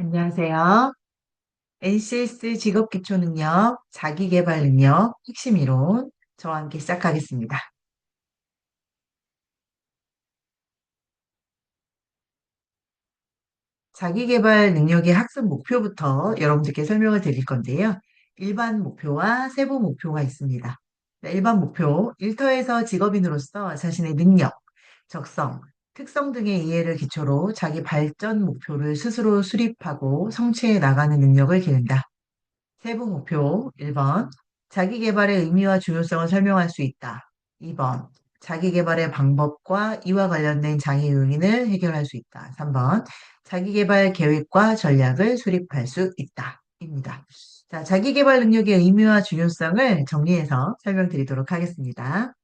안녕하세요. NCS 직업기초능력, 자기계발능력, 핵심 이론, 저와 함께 시작하겠습니다. 자기계발 능력의 학습 목표부터 여러분들께 설명을 드릴 건데요. 일반 목표와 세부 목표가 있습니다. 자, 일반 목표, 일터에서 직업인으로서 자신의 능력, 적성, 특성 등의 이해를 기초로 자기 발전 목표를 스스로 수립하고 성취해 나가는 능력을 기른다. 세부 목표 1번 자기 개발의 의미와 중요성을 설명할 수 있다. 2번 자기 개발의 방법과 이와 관련된 장애 요인을 해결할 수 있다. 3번 자기 개발 계획과 전략을 수립할 수 있다. 입니다. 자, 자기 개발 능력의 의미와 중요성을 정리해서 설명드리도록 하겠습니다.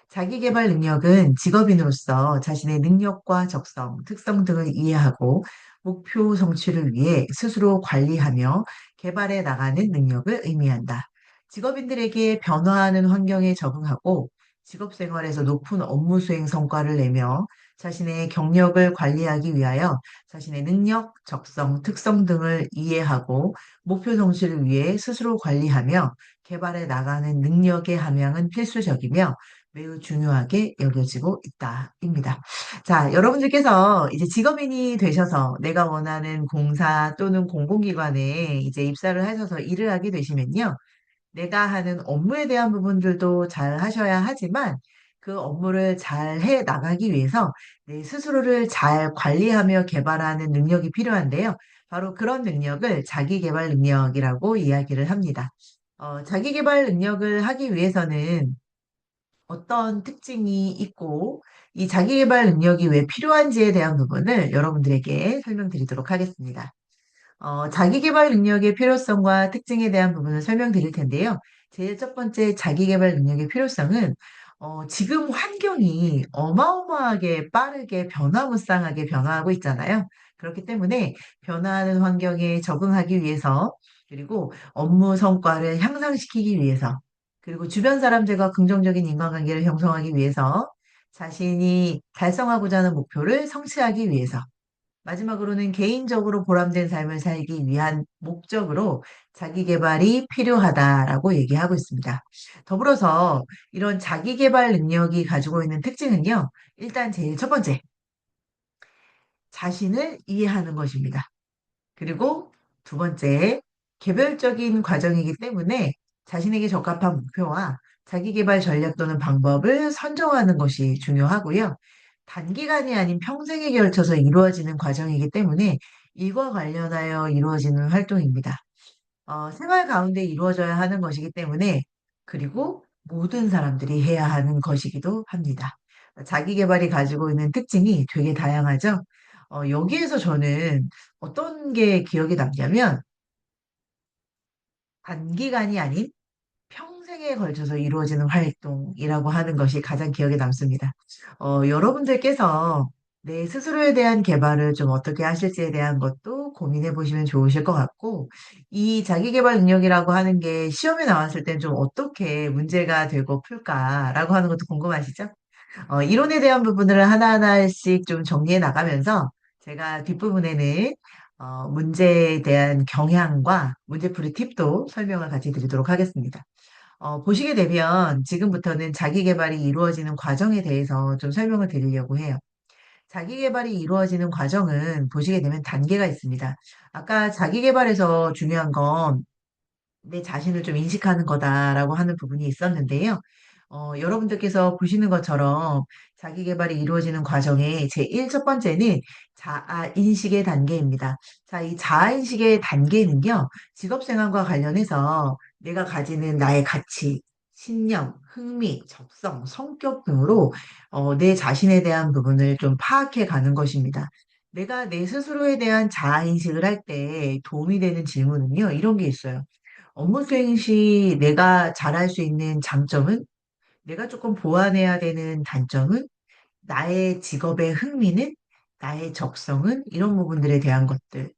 자기계발 능력은 직업인으로서 자신의 능력과 적성, 특성 등을 이해하고 목표 성취를 위해 스스로 관리하며 개발해 나가는 능력을 의미한다. 직업인들에게 변화하는 환경에 적응하고 직업 생활에서 높은 업무 수행 성과를 내며 자신의 경력을 관리하기 위하여 자신의 능력, 적성, 특성 등을 이해하고 목표 성취를 위해 스스로 관리하며 개발해 나가는 능력의 함양은 필수적이며 매우 중요하게 여겨지고 있다입니다. 자, 여러분들께서 이제 직업인이 되셔서 내가 원하는 공사 또는 공공기관에 이제 입사를 하셔서 일을 하게 되시면요. 내가 하는 업무에 대한 부분들도 잘 하셔야 하지만 그 업무를 잘 해 나가기 위해서 내 스스로를 잘 관리하며 개발하는 능력이 필요한데요. 바로 그런 능력을 자기계발 능력이라고 이야기를 합니다. 자기계발 능력을 하기 위해서는 어떤 특징이 있고 이 자기계발 능력이 왜 필요한지에 대한 부분을 여러분들에게 설명드리도록 하겠습니다. 자기계발 능력의 필요성과 특징에 대한 부분을 설명드릴 텐데요. 제일 첫 번째 자기계발 능력의 필요성은 지금 환경이 어마어마하게 빠르게 변화무쌍하게 변화하고 있잖아요. 그렇기 때문에 변화하는 환경에 적응하기 위해서 그리고 업무 성과를 향상시키기 위해서 그리고 주변 사람들과 긍정적인 인간관계를 형성하기 위해서 자신이 달성하고자 하는 목표를 성취하기 위해서 마지막으로는 개인적으로 보람된 삶을 살기 위한 목적으로 자기 개발이 필요하다라고 얘기하고 있습니다. 더불어서 이런 자기 개발 능력이 가지고 있는 특징은요. 일단 제일 첫 번째, 자신을 이해하는 것입니다. 그리고 두 번째, 개별적인 과정이기 때문에 자신에게 적합한 목표와 자기 개발 전략 또는 방법을 선정하는 것이 중요하고요. 단기간이 아닌 평생에 걸쳐서 이루어지는 과정이기 때문에 이와 관련하여 이루어지는 활동입니다. 생활 가운데 이루어져야 하는 것이기 때문에 그리고 모든 사람들이 해야 하는 것이기도 합니다. 자기 개발이 가지고 있는 특징이 되게 다양하죠. 여기에서 저는 어떤 게 기억에 남냐면 단기간이 아닌 평생에 걸쳐서 이루어지는 활동이라고 하는 것이 가장 기억에 남습니다. 여러분들께서 내 스스로에 대한 개발을 좀 어떻게 하실지에 대한 것도 고민해 보시면 좋으실 것 같고, 이 자기개발 능력이라고 하는 게 시험에 나왔을 땐 좀 어떻게 문제가 되고 풀까라고 하는 것도 궁금하시죠? 이론에 대한 부분을 하나하나씩 좀 정리해 나가면서 제가 뒷부분에는 문제에 대한 경향과 문제풀이 팁도 설명을 같이 드리도록 하겠습니다. 보시게 되면 지금부터는 자기 개발이 이루어지는 과정에 대해서 좀 설명을 드리려고 해요. 자기 개발이 이루어지는 과정은 보시게 되면 단계가 있습니다. 아까 자기 개발에서 중요한 건 내 자신을 좀 인식하는 거다라고 하는 부분이 있었는데요. 여러분들께서 보시는 것처럼 자기 개발이 이루어지는 과정의 제1 첫 번째는 자아 인식의 단계입니다. 자, 이 자아 인식의 단계는요. 직업 생활과 관련해서 내가 가지는 나의 가치, 신념, 흥미, 적성, 성격 등으로 내 자신에 대한 부분을 좀 파악해 가는 것입니다. 내가 내 스스로에 대한 자아 인식을 할 때 도움이 되는 질문은요. 이런 게 있어요. 업무 수행 시 내가 잘할 수 있는 장점은? 내가 조금 보완해야 되는 단점은? 나의 직업의 흥미는? 나의 적성은? 이런 부분들에 대한 것들.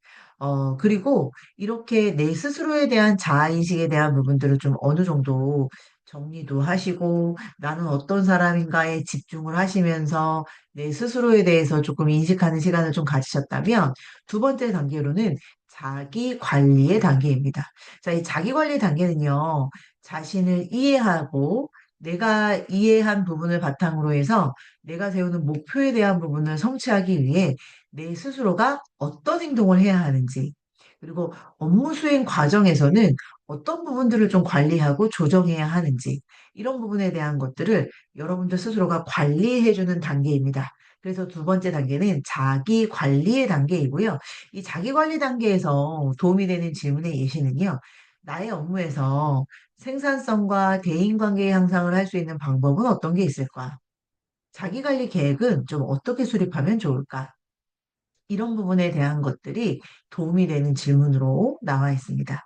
그리고 이렇게 내 스스로에 대한 자아인식에 대한 부분들을 좀 어느 정도 정리도 하시고 나는 어떤 사람인가에 집중을 하시면서 내 스스로에 대해서 조금 인식하는 시간을 좀 가지셨다면 두 번째 단계로는 자기 관리의 단계입니다. 자, 이 자기 관리 단계는요, 자신을 이해하고 내가 이해한 부분을 바탕으로 해서 내가 세우는 목표에 대한 부분을 성취하기 위해 내 스스로가 어떤 행동을 해야 하는지, 그리고 업무 수행 과정에서는 어떤 부분들을 좀 관리하고 조정해야 하는지, 이런 부분에 대한 것들을 여러분들 스스로가 관리해주는 단계입니다. 그래서 두 번째 단계는 자기 관리의 단계이고요. 이 자기 관리 단계에서 도움이 되는 질문의 예시는요. 나의 업무에서 생산성과 대인관계 향상을 할 수 있는 방법은 어떤 게 있을까? 자기 관리 계획은 좀 어떻게 수립하면 좋을까? 이런 부분에 대한 것들이 도움이 되는 질문으로 나와 있습니다.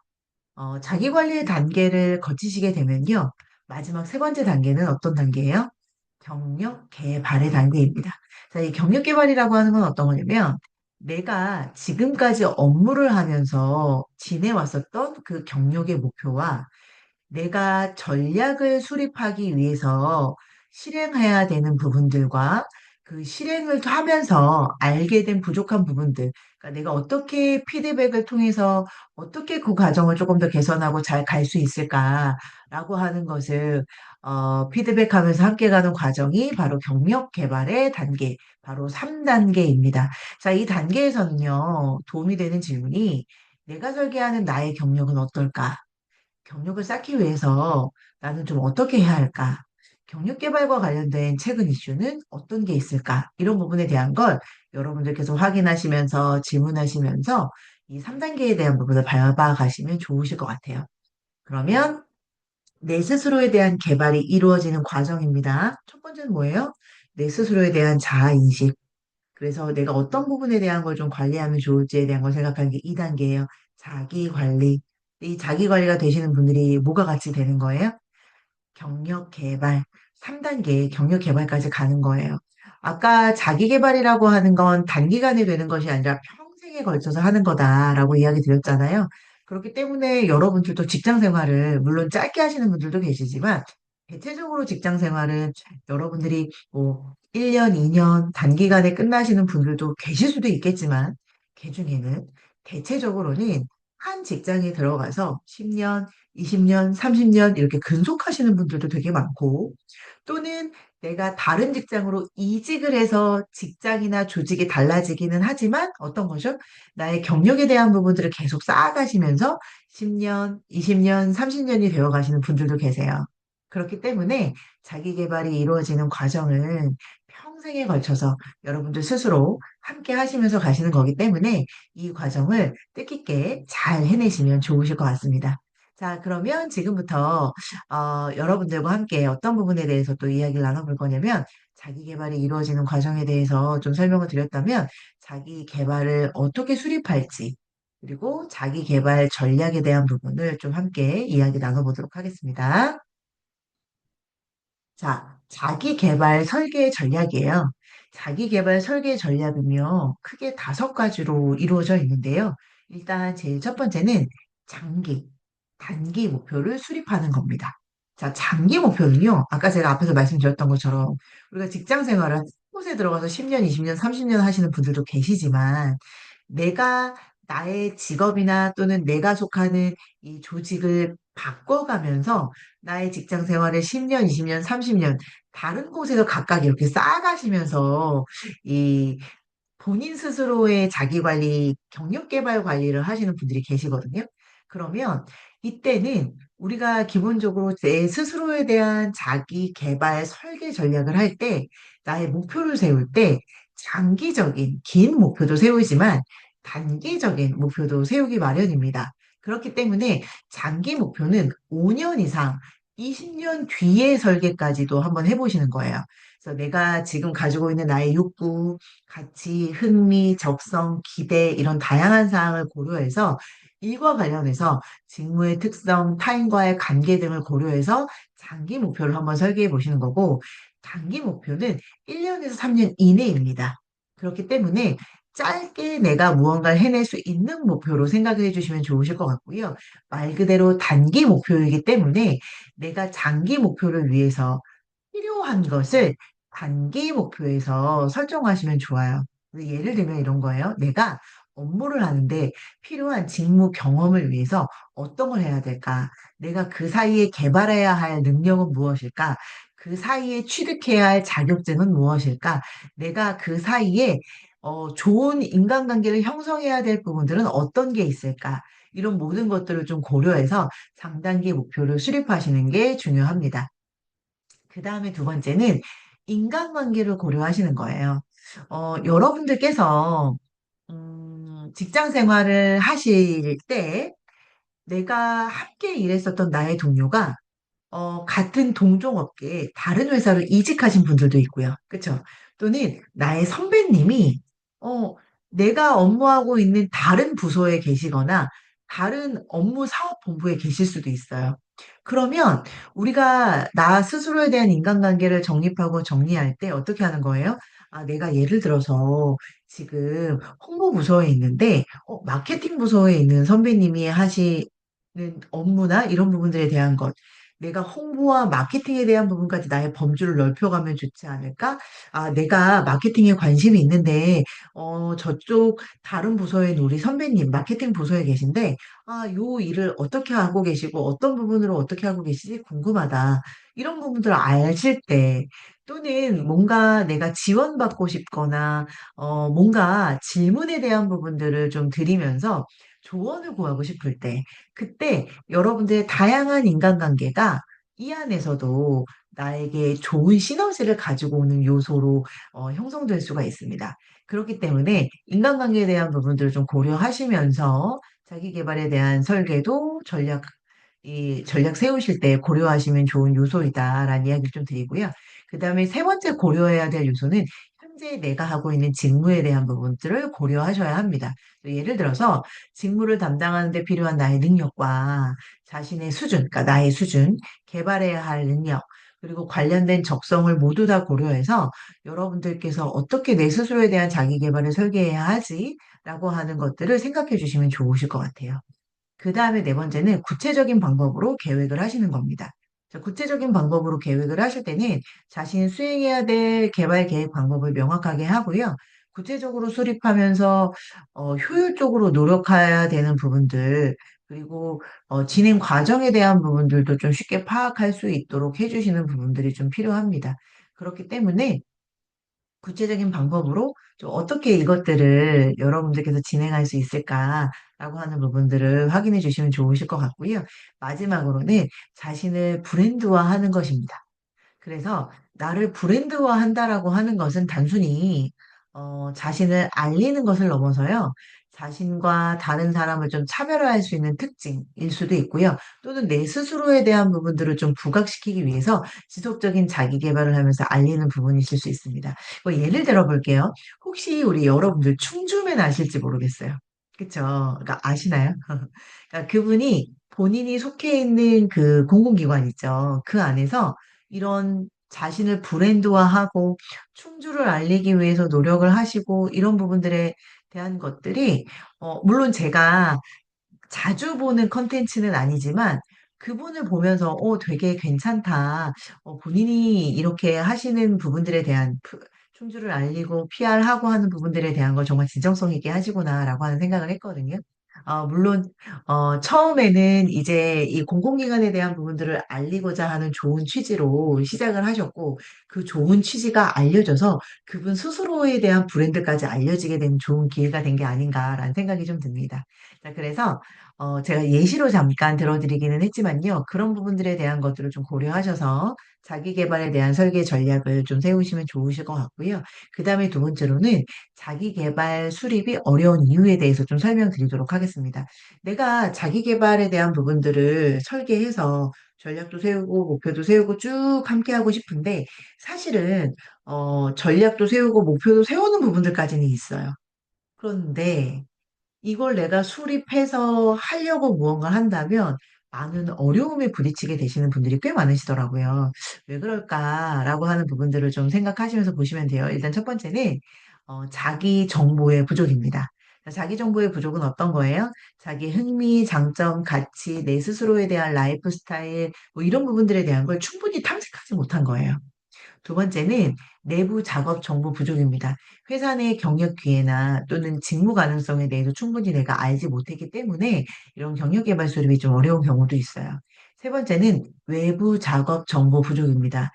자기 관리의 단계를 거치시게 되면요. 마지막 세 번째 단계는 어떤 단계예요? 경력 개발의 단계입니다. 자, 이 경력 개발이라고 하는 건 어떤 거냐면 내가 지금까지 업무를 하면서 지내왔었던 그 경력의 목표와 내가 전략을 수립하기 위해서 실행해야 되는 부분들과 그 실행을 하면서 알게 된 부족한 부분들, 그러니까 내가 어떻게 피드백을 통해서 어떻게 그 과정을 조금 더 개선하고 잘 갈 수 있을까라고 하는 것을 피드백하면서 함께 가는 과정이 바로 경력 개발의 단계, 바로 3단계입니다. 자, 이 단계에서는요, 도움이 되는 질문이 내가 설계하는 나의 경력은 어떨까? 경력을 쌓기 위해서 나는 좀 어떻게 해야 할까? 경력 개발과 관련된 최근 이슈는 어떤 게 있을까? 이런 부분에 대한 걸 여러분들께서 확인하시면서 질문하시면서 이 3단계에 대한 부분을 밟아 가시면 좋으실 것 같아요. 그러면 내 스스로에 대한 개발이 이루어지는 과정입니다. 첫 번째는 뭐예요? 내 스스로에 대한 자아인식. 그래서 내가 어떤 부분에 대한 걸 좀 관리하면 좋을지에 대한 걸 생각하는 게 2단계예요. 자기 관리. 이 자기 관리가 되시는 분들이 뭐가 같이 되는 거예요? 경력 개발. 3단계 경력 개발까지 가는 거예요. 아까 자기 개발이라고 하는 건 단기간에 되는 것이 아니라 평생에 걸쳐서 하는 거다라고 이야기 드렸잖아요. 그렇기 때문에 여러분들도 직장 생활을 물론 짧게 하시는 분들도 계시지만 대체적으로 직장 생활은 여러분들이 뭐 1년, 2년 단기간에 끝나시는 분들도 계실 수도 있겠지만 그중에는 대체적으로는 한 직장에 들어가서 10년, 20년, 30년 이렇게 근속하시는 분들도 되게 많고 또는 내가 다른 직장으로 이직을 해서 직장이나 조직이 달라지기는 하지만 어떤 거죠? 나의 경력에 대한 부분들을 계속 쌓아가시면서 10년, 20년, 30년이 되어 가시는 분들도 계세요. 그렇기 때문에 자기 개발이 이루어지는 과정은 평생에 걸쳐서 여러분들 스스로 함께 하시면서 가시는 거기 때문에 이 과정을 뜻깊게 잘 해내시면 좋으실 것 같습니다. 자, 그러면 지금부터 여러분들과 함께 어떤 부분에 대해서 또 이야기를 나눠볼 거냐면 자기 개발이 이루어지는 과정에 대해서 좀 설명을 드렸다면 자기 개발을 어떻게 수립할지 그리고 자기 개발 전략에 대한 부분을 좀 함께 이야기 나눠보도록 하겠습니다. 자, 자기 개발 설계 전략이에요. 자기 개발 설계 전략은요, 크게 5가지로 이루어져 있는데요. 일단 제일 첫 번째는 장기, 단기 목표를 수립하는 겁니다. 자, 장기 목표는요, 아까 제가 앞에서 말씀드렸던 것처럼 우리가 직장 생활을 한 곳에 들어가서 10년, 20년, 30년 하시는 분들도 계시지만 내가 나의 직업이나 또는 내가 속하는 이 조직을 바꿔가면서 나의 직장 생활을 10년, 20년, 30년 다른 곳에서 각각 이렇게 쌓아가시면서 이 본인 스스로의 자기 관리, 경력 개발 관리를 하시는 분들이 계시거든요. 그러면 이때는 우리가 기본적으로 내 스스로에 대한 자기 개발 설계 전략을 할 때, 나의 목표를 세울 때, 장기적인, 긴 목표도 세우지만, 단기적인 목표도 세우기 마련입니다. 그렇기 때문에 장기 목표는 5년 이상, 20년 뒤의 설계까지도 한번 해보시는 거예요. 그래서 내가 지금 가지고 있는 나의 욕구, 가치, 흥미, 적성, 기대 이런 다양한 사항을 고려해서 일과 관련해서 직무의 특성, 타인과의 관계 등을 고려해서 장기 목표를 한번 설계해 보시는 거고 단기 목표는 1년에서 3년 이내입니다. 그렇기 때문에 짧게 내가 무언가를 해낼 수 있는 목표로 생각을 해주시면 좋으실 것 같고요. 말 그대로 단기 목표이기 때문에 내가 장기 목표를 위해서 필요한 것을 단기 목표에서 설정하시면 좋아요. 예를 들면 이런 거예요. 내가 업무를 하는데 필요한 직무 경험을 위해서 어떤 걸 해야 될까? 내가 그 사이에 개발해야 할 능력은 무엇일까? 그 사이에 취득해야 할 자격증은 무엇일까? 내가 그 사이에 좋은 인간관계를 형성해야 될 부분들은 어떤 게 있을까? 이런 모든 것들을 좀 고려해서 장단기 목표를 수립하시는 게 중요합니다. 그 다음에 두 번째는 인간관계를 고려하시는 거예요. 여러분들께서 직장 생활을 하실 때 내가 함께 일했었던 나의 동료가 같은 동종업계에 다른 회사로 이직하신 분들도 있고요. 그쵸? 또는 나의 선배님이, 어, 내가 업무하고 있는 다른 부서에 계시거나 다른 업무 사업 본부에 계실 수도 있어요. 그러면 우리가 나 스스로에 대한 인간관계를 정립하고 정리할 때 어떻게 하는 거예요? 아, 내가 예를 들어서 지금 홍보 부서에 있는데, 마케팅 부서에 있는 선배님이 하시는 업무나 이런 부분들에 대한 것, 내가 홍보와 마케팅에 대한 부분까지 나의 범주를 넓혀가면 좋지 않을까? 아, 내가 마케팅에 관심이 있는데, 저쪽 다른 부서에 있는 우리 선배님, 마케팅 부서에 계신데, 아, 요 일을 어떻게 하고 계시고, 어떤 부분으로 어떻게 하고 계시지 궁금하다. 이런 부분들을 아실 때, 또는 뭔가 내가 지원받고 싶거나, 뭔가 질문에 대한 부분들을 좀 드리면서 조언을 구하고 싶을 때, 그때 여러분들의 다양한 인간관계가 이 안에서도 나에게 좋은 시너지를 가지고 오는 요소로 형성될 수가 있습니다. 그렇기 때문에 인간관계에 대한 부분들을 좀 고려하시면서 자기 개발에 대한 설계도 이 전략 세우실 때 고려하시면 좋은 요소이다라는 이야기를 좀 드리고요. 그 다음에 세 번째 고려해야 될 요소는 현재 내가 하고 있는 직무에 대한 부분들을 고려하셔야 합니다. 예를 들어서 직무를 담당하는 데 필요한 나의 능력과 자신의 수준, 그러니까 나의 수준, 개발해야 할 능력, 그리고 관련된 적성을 모두 다 고려해서 여러분들께서 어떻게 내 스스로에 대한 자기 개발을 설계해야 하지? 라고 하는 것들을 생각해 주시면 좋으실 것 같아요. 그 다음에 네 번째는 구체적인 방법으로 계획을 하시는 겁니다. 자, 구체적인 방법으로 계획을 하실 때는 자신이 수행해야 될 개발 계획 방법을 명확하게 하고요. 구체적으로 수립하면서 효율적으로 노력해야 되는 부분들, 그리고 진행 과정에 대한 부분들도 좀 쉽게 파악할 수 있도록 해주시는 부분들이 좀 필요합니다. 그렇기 때문에 구체적인 방법으로 좀 어떻게 이것들을 여러분들께서 진행할 수 있을까라고 하는 부분들을 확인해 주시면 좋으실 것 같고요. 마지막으로는 자신을 브랜드화하는 것입니다. 그래서 나를 브랜드화 한다라고 하는 것은 단순히 자신을 알리는 것을 넘어서요. 자신과 다른 사람을 좀 차별화할 수 있는 특징일 수도 있고요. 또는 내 스스로에 대한 부분들을 좀 부각시키기 위해서 지속적인 자기 개발을 하면서 알리는 부분이실 수 있습니다. 뭐 예를 들어 볼게요. 혹시 우리 여러분들 충주맨 아실지 모르겠어요. 그쵸? 그러니까 아시나요? 그러니까 그분이 본인이 속해 있는 그 공공기관 있죠. 그 안에서 이런 자신을 브랜드화하고 충주를 알리기 위해서 노력을 하시고 이런 부분들에 대한 것들이 물론 제가 자주 보는 컨텐츠는 아니지만 그분을 보면서 되게 괜찮다. 본인이 이렇게 하시는 부분들에 대한 충주를 알리고 PR하고 하는 부분들에 대한 걸 정말 진정성 있게 하시구나라고 하는 생각을 했거든요. 물론 처음에는 이제 이 공공기관에 대한 부분들을 알리고자 하는 좋은 취지로 시작을 하셨고 그 좋은 취지가 알려져서 그분 스스로에 대한 브랜드까지 알려지게 된 좋은 기회가 된 게 아닌가라는 생각이 좀 듭니다. 자, 그래서 제가 예시로 잠깐 들어드리기는 했지만요. 그런 부분들에 대한 것들을 좀 고려하셔서 자기 개발에 대한 설계 전략을 좀 세우시면 좋으실 것 같고요. 그 다음에 두 번째로는 자기 개발 수립이 어려운 이유에 대해서 좀 설명드리도록 하겠습니다. 내가 자기 개발에 대한 부분들을 설계해서 전략도 세우고 목표도 세우고 쭉 함께 하고 싶은데 사실은 전략도 세우고 목표도 세우는 부분들까지는 있어요. 그런데 이걸 내가 수립해서 하려고 무언가를 한다면 많은 어려움에 부딪히게 되시는 분들이 꽤 많으시더라고요. 왜 그럴까라고 하는 부분들을 좀 생각하시면서 보시면 돼요. 일단 첫 번째는 자기 정보의 부족입니다. 자기 정보의 부족은 어떤 거예요? 자기 흥미, 장점, 가치, 내 스스로에 대한 라이프 스타일, 뭐 이런 부분들에 대한 걸 충분히 탐색하지 못한 거예요. 두 번째는 내부 작업 정보 부족입니다. 회사 내 경력 기회나 또는 직무 가능성에 대해서 충분히 내가 알지 못했기 때문에 이런 경력 개발 수립이 좀 어려운 경우도 있어요. 세 번째는 외부 작업 정보 부족입니다.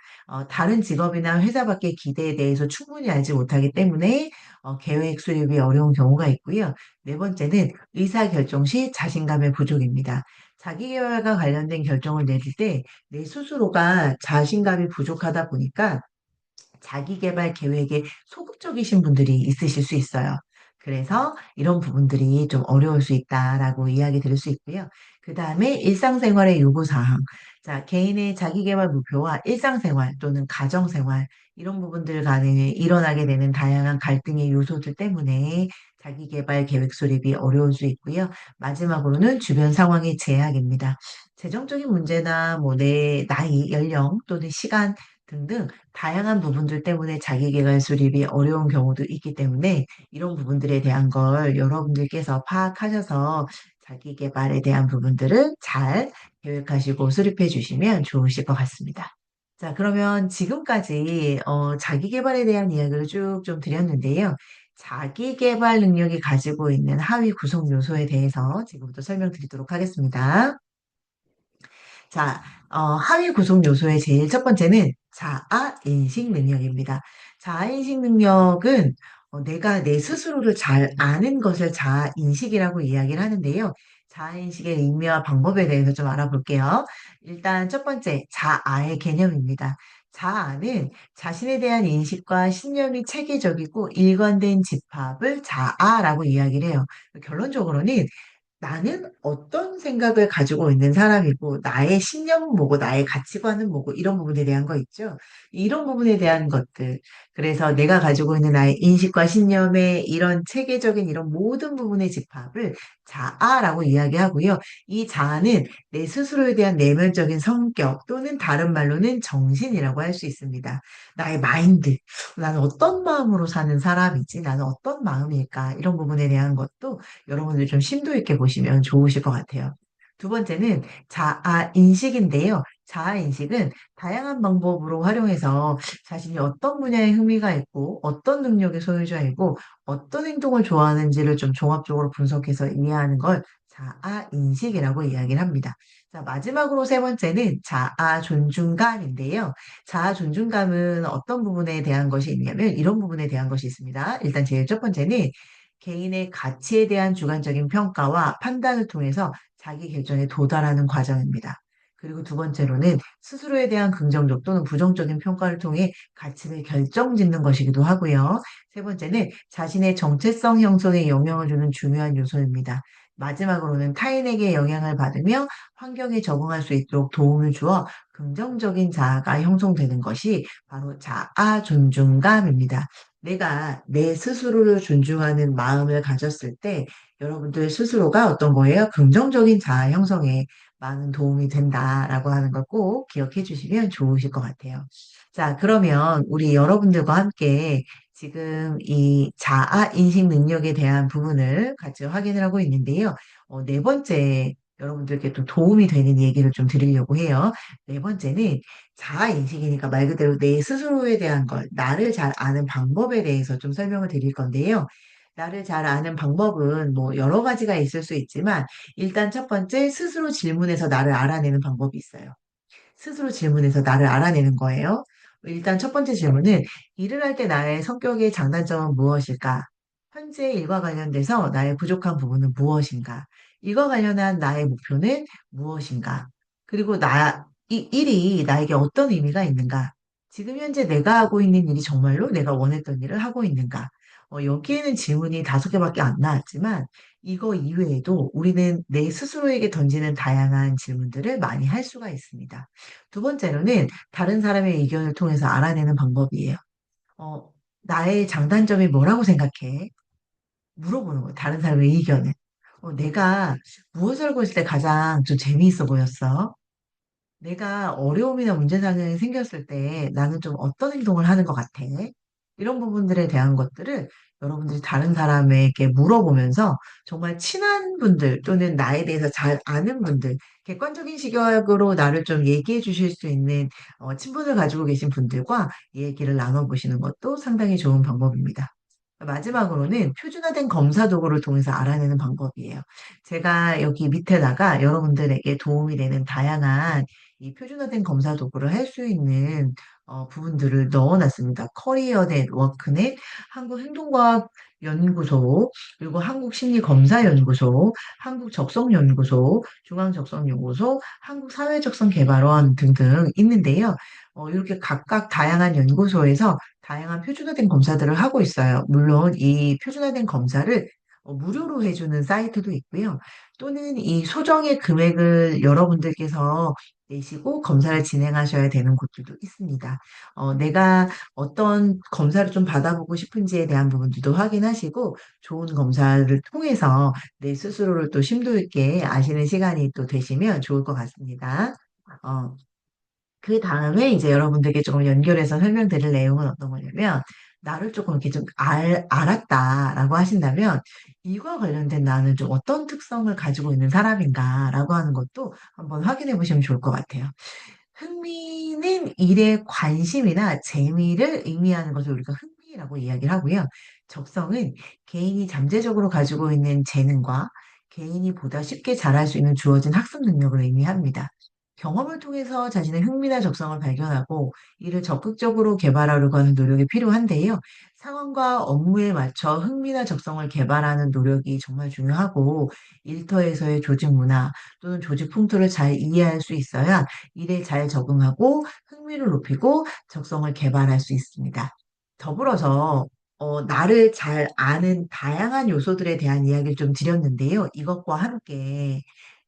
다른 직업이나 회사 밖의 기대에 대해서 충분히 알지 못하기 때문에 계획 수립이 어려운 경우가 있고요. 네 번째는 의사결정 시 자신감의 부족입니다. 자기계발과 관련된 결정을 내릴 때 내 스스로가 자신감이 부족하다 보니까 자기 개발 계획에 소극적이신 분들이 있으실 수 있어요. 그래서 이런 부분들이 좀 어려울 수 있다라고 이야기 드릴 수 있고요. 그다음에 일상생활의 요구사항. 자, 개인의 자기 개발 목표와 일상생활 또는 가정생활 이런 부분들 간에 일어나게 되는 다양한 갈등의 요소들 때문에 자기 개발 계획 수립이 어려울 수 있고요. 마지막으로는 주변 상황의 제약입니다. 재정적인 문제나 뭐 내 나이, 연령 또는 시간 등등 다양한 부분들 때문에 자기계발 수립이 어려운 경우도 있기 때문에 이런 부분들에 대한 걸 여러분들께서 파악하셔서 자기계발에 대한 부분들을 잘 계획하시고 수립해 주시면 좋으실 것 같습니다. 자, 그러면 지금까지 자기계발에 대한 이야기를 쭉 좀 드렸는데요. 자기계발 능력이 가지고 있는 하위 구성 요소에 대해서 지금부터 설명드리도록 하겠습니다. 자, 하위 구성 요소의 제일 첫 번째는 자아인식 능력입니다. 자아인식 능력은 내가 내 스스로를 잘 아는 것을 자아인식이라고 이야기를 하는데요. 자아인식의 의미와 방법에 대해서 좀 알아볼게요. 일단 첫 번째, 자아의 개념입니다. 자아는 자신에 대한 인식과 신념이 체계적이고 일관된 집합을 자아라고 이야기를 해요. 결론적으로는 나는 어떤 생각을 가지고 있는 사람이고, 나의 신념은 뭐고, 나의 가치관은 뭐고, 이런 부분에 대한 거 있죠. 이런 부분에 대한 것들. 그래서 내가 가지고 있는 나의 인식과 신념의 이런 체계적인 이런 모든 부분의 집합을 자아라고 이야기하고요. 이 자아는 내 스스로에 대한 내면적인 성격 또는 다른 말로는 정신이라고 할 수 있습니다. 나의 마인드. 나는 어떤 마음으로 사는 사람이지? 나는 어떤 마음일까? 이런 부분에 대한 것도 여러분들 좀 심도 있게 보시면 좋으실 것 같아요. 두 번째는 자아인식인데요. 자아인식은 다양한 방법으로 활용해서 자신이 어떤 분야에 흥미가 있고 어떤 능력의 소유자이고 어떤 행동을 좋아하는지를 좀 종합적으로 분석해서 이해하는 걸 자아인식이라고 이야기를 합니다. 자, 마지막으로 세 번째는 자아존중감인데요. 자아존중감은 어떤 부분에 대한 것이 있냐면 이런 부분에 대한 것이 있습니다. 일단 제일 첫 번째는 개인의 가치에 대한 주관적인 평가와 판단을 통해서 자기 결정에 도달하는 과정입니다. 그리고 두 번째로는 스스로에 대한 긍정적 또는 부정적인 평가를 통해 가치를 결정짓는 것이기도 하고요. 세 번째는 자신의 정체성 형성에 영향을 주는 중요한 요소입니다. 마지막으로는 타인에게 영향을 받으며 환경에 적응할 수 있도록 도움을 주어 긍정적인 자아가 형성되는 것이 바로 자아 존중감입니다. 내가 내 스스로를 존중하는 마음을 가졌을 때 여러분들 스스로가 어떤 거예요? 긍정적인 자아 형성에 많은 도움이 된다라고 하는 걸 꼭 기억해 주시면 좋으실 것 같아요. 자, 그러면 우리 여러분들과 함께 지금 이 자아 인식 능력에 대한 부분을 같이 확인을 하고 있는데요. 네 번째 여러분들께 또 도움이 되는 얘기를 좀 드리려고 해요. 네 번째는 자아 인식이니까 말 그대로 내 스스로에 대한 걸, 나를 잘 아는 방법에 대해서 좀 설명을 드릴 건데요. 나를 잘 아는 방법은 뭐 여러 가지가 있을 수 있지만 일단 첫 번째 스스로 질문해서 나를 알아내는 방법이 있어요. 스스로 질문해서 나를 알아내는 거예요. 일단 첫 번째 질문은 일을 할 때 나의 성격의 장단점은 무엇일까? 현재 일과 관련돼서 나의 부족한 부분은 무엇인가? 일과 관련한 나의 목표는 무엇인가? 그리고 이 일이 나에게 어떤 의미가 있는가? 지금 현재 내가 하고 있는 일이 정말로 내가 원했던 일을 하고 있는가? 여기에는 질문이 다섯 개밖에 안 나왔지만 이거 이외에도 우리는 내 스스로에게 던지는 다양한 질문들을 많이 할 수가 있습니다. 두 번째로는 다른 사람의 의견을 통해서 알아내는 방법이에요. 어, 나의 장단점이 뭐라고 생각해? 물어보는 거예요. 다른 사람의 의견을. 내가 무엇을 하고 있을 때 가장 좀 재미있어 보였어? 내가 어려움이나 문제상이 생겼을 때 나는 좀 어떤 행동을 하는 것 같아? 이런 부분들에 대한 것들을 여러분들이 다른 사람에게 물어보면서 정말 친한 분들 또는 나에 대해서 잘 아는 분들, 객관적인 시각으로 나를 좀 얘기해 주실 수 있는 친분을 가지고 계신 분들과 이 얘기를 나눠보시는 것도 상당히 좋은 방법입니다. 마지막으로는 표준화된 검사 도구를 통해서 알아내는 방법이에요. 제가 여기 밑에다가 여러분들에게 도움이 되는 다양한 이 표준화된 검사 도구를 할 수 있는 부분들을 넣어놨습니다. 커리어넷, 워크넷, 한국행동과학연구소, 그리고 한국심리검사연구소, 한국적성연구소, 중앙적성연구소, 한국사회적성개발원 등등 있는데요. 이렇게 각각 다양한 연구소에서 다양한 표준화된 검사들을 하고 있어요. 물론 이 표준화된 검사를 무료로 해주는 사이트도 있고요. 또는 이 소정의 금액을 여러분들께서 내시고 검사를 진행하셔야 되는 곳들도 있습니다. 내가 어떤 검사를 좀 받아보고 싶은지에 대한 부분들도 확인하시고 좋은 검사를 통해서 내 스스로를 또 심도 있게 아시는 시간이 또 되시면 좋을 것 같습니다. 어, 그 다음에 이제 여러분들께 조금 연결해서 설명드릴 내용은 어떤 거냐면, 나를 조금 이렇게 좀 알았다라고 하신다면, 이와 관련된 나는 좀 어떤 특성을 가지고 있는 사람인가라고 하는 것도 한번 확인해 보시면 좋을 것 같아요. 흥미는 일에 관심이나 재미를 의미하는 것을 우리가 흥미라고 이야기를 하고요. 적성은 개인이 잠재적으로 가지고 있는 재능과 개인이 보다 쉽게 잘할 수 있는 주어진 학습 능력을 의미합니다. 경험을 통해서 자신의 흥미나 적성을 발견하고 이를 적극적으로 개발하려고 하는 노력이 필요한데요. 상황과 업무에 맞춰 흥미나 적성을 개발하는 노력이 정말 중요하고 일터에서의 조직 문화 또는 조직 풍토를 잘 이해할 수 있어야 일에 잘 적응하고 흥미를 높이고 적성을 개발할 수 있습니다. 더불어서 나를 잘 아는 다양한 요소들에 대한 이야기를 좀 드렸는데요. 이것과 함께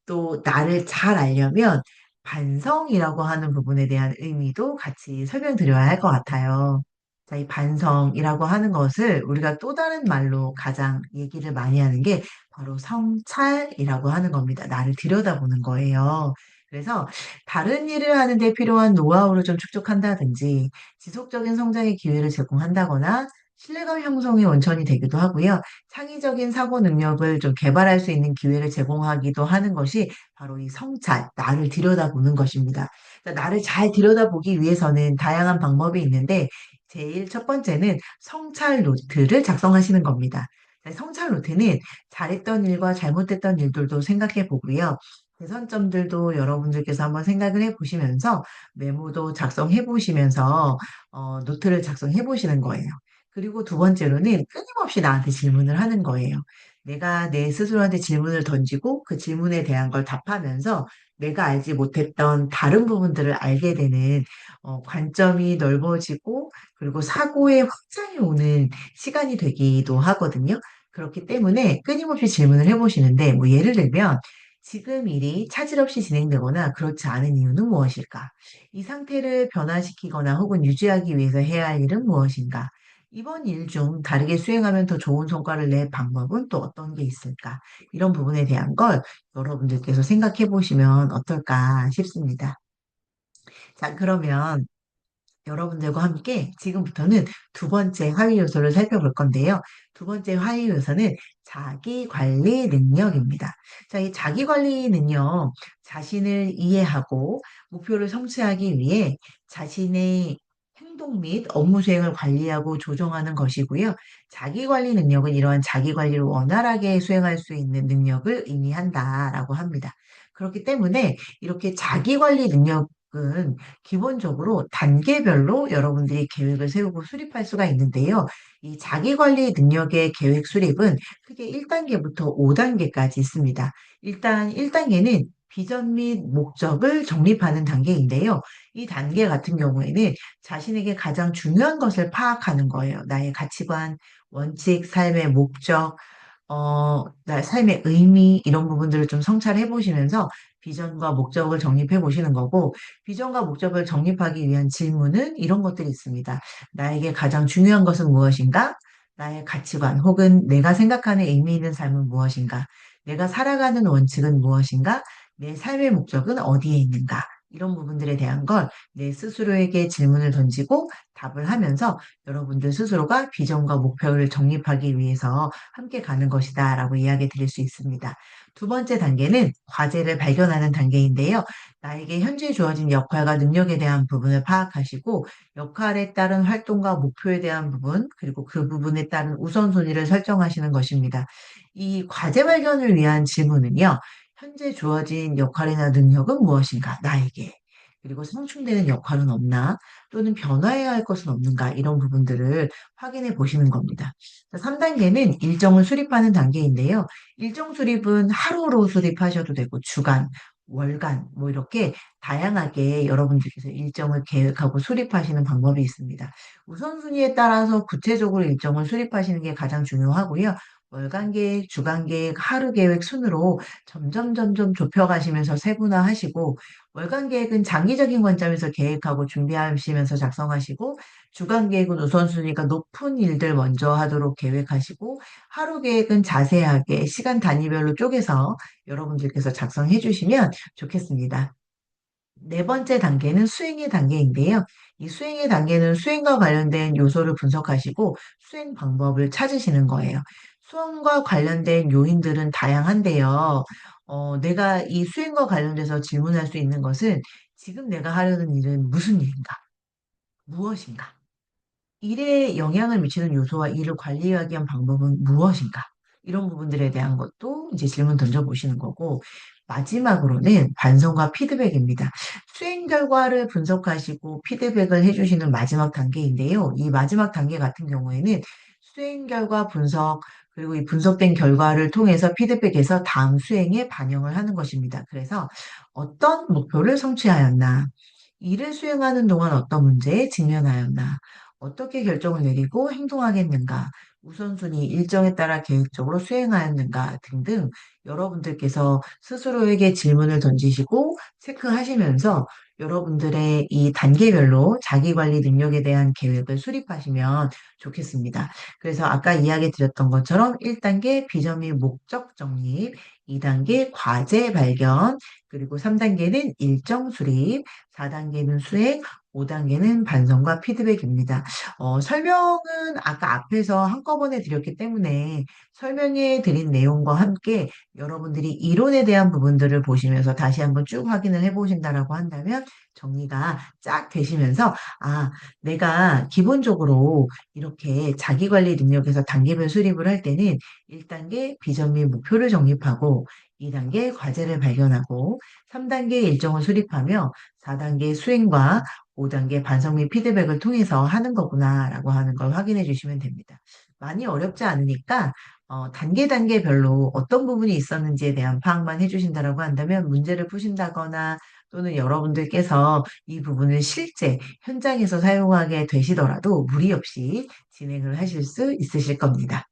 또 나를 잘 알려면 반성이라고 하는 부분에 대한 의미도 같이 설명드려야 할 것 같아요. 자, 이 반성이라고 하는 것을 우리가 또 다른 말로 가장 얘기를 많이 하는 게 바로 성찰이라고 하는 겁니다. 나를 들여다보는 거예요. 그래서 다른 일을 하는데 필요한 노하우를 좀 축적한다든지 지속적인 성장의 기회를 제공한다거나 신뢰감 형성의 원천이 되기도 하고요. 창의적인 사고 능력을 좀 개발할 수 있는 기회를 제공하기도 하는 것이 바로 이 성찰, 나를 들여다보는 것입니다. 그러니까 나를 잘 들여다보기 위해서는 다양한 방법이 있는데 제일 첫 번째는 성찰 노트를 작성하시는 겁니다. 성찰 노트는 잘했던 일과 잘못했던 일들도 생각해 보고요. 개선점들도 여러분들께서 한번 생각을 해 보시면서 메모도 작성해 보시면서 노트를 작성해 보시는 거예요. 그리고 두 번째로는 끊임없이 나한테 질문을 하는 거예요. 내가 내 스스로한테 질문을 던지고 그 질문에 대한 걸 답하면서 내가 알지 못했던 다른 부분들을 알게 되는 관점이 넓어지고 그리고 사고의 확장이 오는 시간이 되기도 하거든요. 그렇기 때문에 끊임없이 질문을 해보시는데 뭐 예를 들면 지금 일이 차질 없이 진행되거나 그렇지 않은 이유는 무엇일까? 이 상태를 변화시키거나 혹은 유지하기 위해서 해야 할 일은 무엇인가? 이번 일 중 다르게 수행하면 더 좋은 성과를 낼 방법은 또 어떤 게 있을까? 이런 부분에 대한 걸 여러분들께서 생각해 보시면 어떨까 싶습니다. 자, 그러면 여러분들과 함께 지금부터는 두 번째 하위 요소를 살펴볼 건데요. 두 번째 하위 요소는 자기 관리 능력입니다. 자, 이 자기 관리 능력, 자신을 이해하고 목표를 성취하기 위해 자신의 행동 및 업무 수행을 관리하고 조정하는 것이고요. 자기 관리 능력은 이러한 자기 관리를 원활하게 수행할 수 있는 능력을 의미한다라고 합니다. 그렇기 때문에 이렇게 자기 관리 능력은 기본적으로 단계별로 여러분들이 계획을 세우고 수립할 수가 있는데요. 이 자기관리 능력의 계획 수립은 크게 1단계부터 5단계까지 있습니다. 일단 1단계는 비전 및 목적을 정립하는 단계인데요. 이 단계 같은 경우에는 자신에게 가장 중요한 것을 파악하는 거예요. 나의 가치관, 원칙, 삶의 목적, 나의 삶의 의미, 이런 부분들을 좀 성찰해 보시면서 비전과 목적을 정립해 보시는 거고, 비전과 목적을 정립하기 위한 질문은 이런 것들이 있습니다. 나에게 가장 중요한 것은 무엇인가? 나의 가치관 혹은 내가 생각하는 의미 있는 삶은 무엇인가? 내가 살아가는 원칙은 무엇인가? 내 삶의 목적은 어디에 있는가? 이런 부분들에 대한 걸 내 스스로에게 질문을 던지고 답을 하면서 여러분들 스스로가 비전과 목표를 정립하기 위해서 함께 가는 것이다라고 이야기 드릴 수 있습니다. 두 번째 단계는 과제를 발견하는 단계인데요. 나에게 현재 주어진 역할과 능력에 대한 부분을 파악하시고 역할에 따른 활동과 목표에 대한 부분, 그리고 그 부분에 따른 우선순위를 설정하시는 것입니다. 이 과제 발견을 위한 질문은요. 현재 주어진 역할이나 능력은 무엇인가? 나에게. 그리고 상충되는 역할은 없나? 또는 변화해야 할 것은 없는가? 이런 부분들을 확인해 보시는 겁니다. 3단계는 일정을 수립하는 단계인데요. 일정 수립은 하루로 수립하셔도 되고, 주간, 월간, 뭐 이렇게 다양하게 여러분들께서 일정을 계획하고 수립하시는 방법이 있습니다. 우선순위에 따라서 구체적으로 일정을 수립하시는 게 가장 중요하고요. 월간 계획, 주간 계획, 하루 계획 순으로 점점 좁혀가시면서 세분화하시고, 월간 계획은 장기적인 관점에서 계획하고 준비하시면서 작성하시고, 주간 계획은 우선순위가 높은 일들 먼저 하도록 계획하시고, 하루 계획은 자세하게 시간 단위별로 쪼개서 여러분들께서 작성해 주시면 좋겠습니다. 네 번째 단계는 수행의 단계인데요. 이 수행의 단계는 수행과 관련된 요소를 분석하시고 수행 방법을 찾으시는 거예요. 수행과 관련된 요인들은 다양한데요. 내가 이 수행과 관련돼서 질문할 수 있는 것은 지금 내가 하려는 일은 무슨 일인가? 무엇인가? 일에 영향을 미치는 요소와 이를 관리하기 위한 방법은 무엇인가? 이런 부분들에 대한 것도 이제 질문 던져보시는 거고, 마지막으로는 반성과 피드백입니다. 수행 결과를 분석하시고 피드백을 해주시는 마지막 단계인데요. 이 마지막 단계 같은 경우에는 수행 결과 분석, 그리고 이 분석된 결과를 통해서 피드백해서 다음 수행에 반영을 하는 것입니다. 그래서 어떤 목표를 성취하였나? 일을 수행하는 동안 어떤 문제에 직면하였나? 어떻게 결정을 내리고 행동하겠는가, 우선순위 일정에 따라 계획적으로 수행하였는가 등등 여러분들께서 스스로에게 질문을 던지시고 체크하시면서 여러분들의 이 단계별로 자기관리 능력에 대한 계획을 수립하시면 좋겠습니다. 그래서 아까 이야기 드렸던 것처럼 1단계 비전 및 목적 정립, 2단계 과제 발견, 그리고 3단계는 일정 수립, 4단계는 수행, 5단계는 반성과 피드백입니다. 설명은 아까 앞에서 한꺼번에 드렸기 때문에 설명해 드린 내용과 함께 여러분들이 이론에 대한 부분들을 보시면서 다시 한번 쭉 확인을 해 보신다라고 한다면 정리가 쫙 되시면서, 아, 내가 기본적으로 이렇게 자기관리 능력에서 단계별 수립을 할 때는 1단계 비전 및 목표를 정립하고 2단계 과제를 발견하고 3단계 일정을 수립하며 4단계 수행과 5단계 반성 및 피드백을 통해서 하는 거구나라고 하는 걸 확인해 주시면 됩니다. 많이 어렵지 않으니까 단계별로 어떤 부분이 있었는지에 대한 파악만 해주신다라고 한다면 문제를 푸신다거나 또는 여러분들께서 이 부분을 실제 현장에서 사용하게 되시더라도 무리 없이 진행을 하실 수 있으실 겁니다.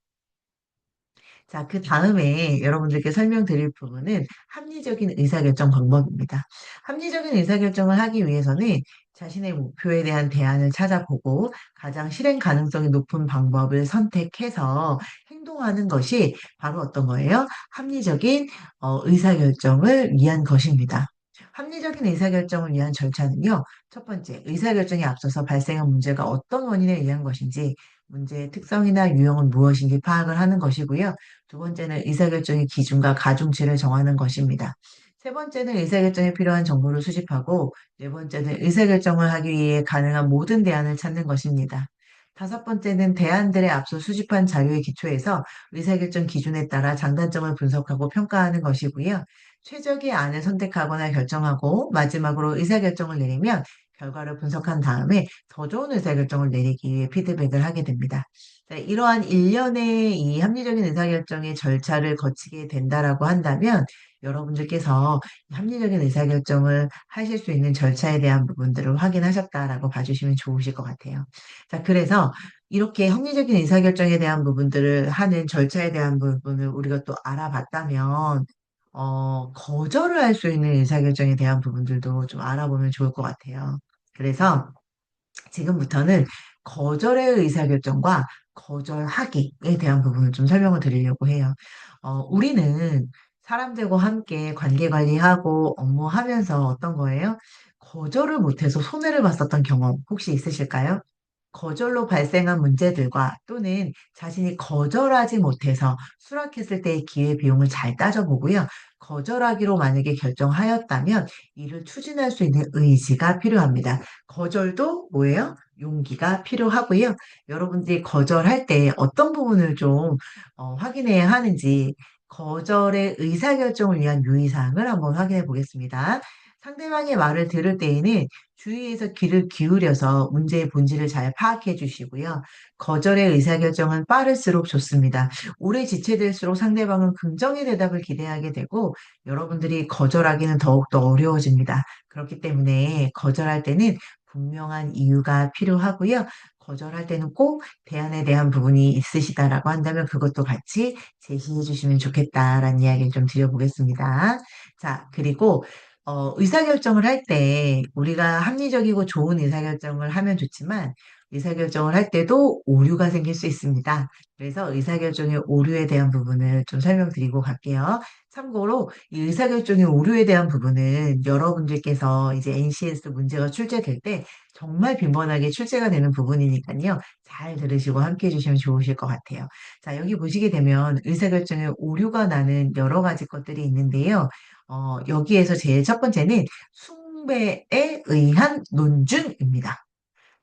자, 그 다음에 여러분들께 설명드릴 부분은 합리적인 의사결정 방법입니다. 합리적인 의사결정을 하기 위해서는 자신의 목표에 대한 대안을 찾아보고 가장 실행 가능성이 높은 방법을 선택해서 행동하는 것이 바로 어떤 거예요? 합리적인 의사결정을 위한 것입니다. 합리적인 의사결정을 위한 절차는요, 첫 번째, 의사결정에 앞서서 발생한 문제가 어떤 원인에 의한 것인지, 문제의 특성이나 유형은 무엇인지 파악을 하는 것이고요. 두 번째는 의사결정의 기준과 가중치를 정하는 것입니다. 세 번째는 의사결정에 필요한 정보를 수집하고, 네 번째는 의사결정을 하기 위해 가능한 모든 대안을 찾는 것입니다. 다섯 번째는 대안들에 앞서 수집한 자료에 기초해서 의사결정 기준에 따라 장단점을 분석하고 평가하는 것이고요. 최적의 안을 선택하거나 결정하고 마지막으로 의사결정을 내리면 결과를 분석한 다음에 더 좋은 의사결정을 내리기 위해 피드백을 하게 됩니다. 자, 이러한 일련의 이 합리적인 의사결정의 절차를 거치게 된다라고 한다면 여러분들께서 합리적인 의사결정을 하실 수 있는 절차에 대한 부분들을 확인하셨다라고 봐주시면 좋으실 것 같아요. 자, 그래서 이렇게 합리적인 의사결정에 대한 부분들을 하는 절차에 대한 부분을 우리가 또 알아봤다면 거절을 할 수 있는 의사결정에 대한 부분들도 좀 알아보면 좋을 것 같아요. 그래서 지금부터는 거절의 의사결정과 거절하기에 대한 부분을 좀 설명을 드리려고 해요. 우리는 사람들과 함께 관계 관리하고 업무하면서 어떤 거예요? 거절을 못해서 손해를 봤었던 경험 혹시 있으실까요? 거절로 발생한 문제들과 또는 자신이 거절하지 못해서 수락했을 때의 기회비용을 잘 따져보고요. 거절하기로 만약에 결정하였다면 이를 추진할 수 있는 의지가 필요합니다. 거절도 뭐예요? 용기가 필요하고요. 여러분들이 거절할 때 어떤 부분을 좀 확인해야 하는지 거절의 의사결정을 위한 유의사항을 한번 확인해 보겠습니다. 상대방의 말을 들을 때에는 주의해서 귀를 기울여서 문제의 본질을 잘 파악해 주시고요. 거절의 의사결정은 빠를수록 좋습니다. 오래 지체될수록 상대방은 긍정의 대답을 기대하게 되고 여러분들이 거절하기는 더욱더 어려워집니다. 그렇기 때문에 거절할 때는 분명한 이유가 필요하고요. 거절할 때는 꼭 대안에 대한 부분이 있으시다라고 한다면 그것도 같이 제시해 주시면 좋겠다라는 이야기를 좀 드려보겠습니다. 자, 그리고 의사결정을 할 때 우리가 합리적이고 좋은 의사결정을 하면 좋지만 의사결정을 할 때도 오류가 생길 수 있습니다. 그래서 의사결정의 오류에 대한 부분을 좀 설명드리고 갈게요. 참고로 이 의사결정의 오류에 대한 부분은 여러분들께서 이제 NCS 문제가 출제될 때 정말 빈번하게 출제가 되는 부분이니까요. 잘 들으시고 함께 해주시면 좋으실 것 같아요. 자, 여기 보시게 되면 의사결정에 오류가 나는 여러 가지 것들이 있는데요. 여기에서 제일 첫 번째는 숭배에 의한 논준입니다.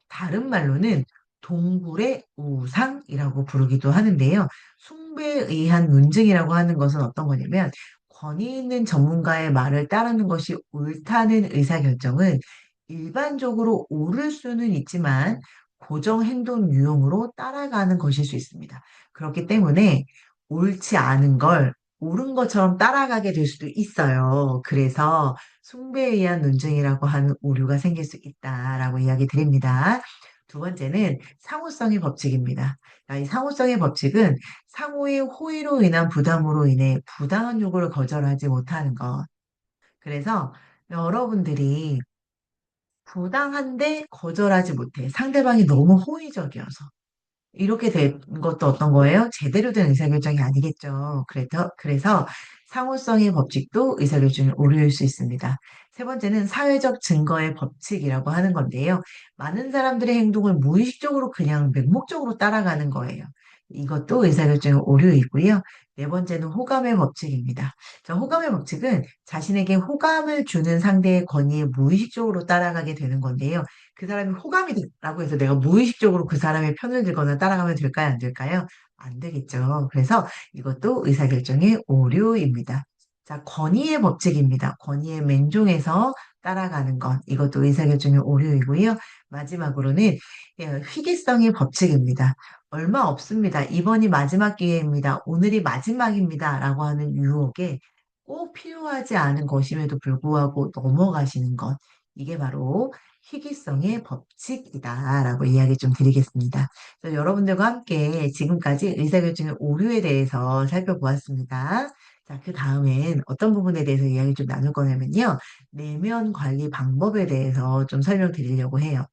다른 말로는 동굴의 우상이라고 부르기도 하는데요. 숭배에 의한 논증이라고 하는 것은 어떤 거냐면 권위 있는 전문가의 말을 따르는 것이 옳다는 의사결정은 일반적으로 옳을 수는 있지만 고정 행동 유형으로 따라가는 것일 수 있습니다. 그렇기 때문에 옳지 않은 걸 옳은 것처럼 따라가게 될 수도 있어요. 그래서 숭배에 의한 논증이라고 하는 오류가 생길 수 있다라고 이야기 드립니다. 두 번째는 상호성의 법칙입니다. 이 상호성의 법칙은 상호의 호의로 인한 부담으로 인해 부당한 요구를 거절하지 못하는 것. 그래서 여러분들이 부당한데 거절하지 못해. 상대방이 너무 호의적이어서. 이렇게 된 것도 어떤 거예요? 제대로 된 의사결정이 아니겠죠. 그래서 상호성의 법칙도 의사결정의 오류일 수 있습니다. 세 번째는 사회적 증거의 법칙이라고 하는 건데요. 많은 사람들의 행동을 무의식적으로 그냥 맹목적으로 따라가는 거예요. 이것도 의사결정의 오류이고요. 네 번째는 호감의 법칙입니다. 자, 호감의 법칙은 자신에게 호감을 주는 상대의 권위에 무의식적으로 따라가게 되는 건데요. 그 사람이 호감이라고 해서 내가 무의식적으로 그 사람의 편을 들거나 따라가면 될까요? 안 될까요? 안 되겠죠. 그래서 이것도 의사결정의 오류입니다. 자, 권위의 법칙입니다. 권위의 맹종에서 따라가는 것. 이것도 의사결정의 오류이고요. 마지막으로는 희귀성의 법칙입니다. 얼마 없습니다. 이번이 마지막 기회입니다. 오늘이 마지막입니다. 라고 하는 유혹에 꼭 필요하지 않은 것임에도 불구하고 넘어가시는 것. 이게 바로 희귀성의 법칙이다라고 이야기 좀 드리겠습니다. 그래서 여러분들과 함께 지금까지 의사결정의 오류에 대해서 살펴보았습니다. 자, 그 다음엔 어떤 부분에 대해서 이야기 좀 나눌 거냐면요. 내면 관리 방법에 대해서 좀 설명드리려고 해요.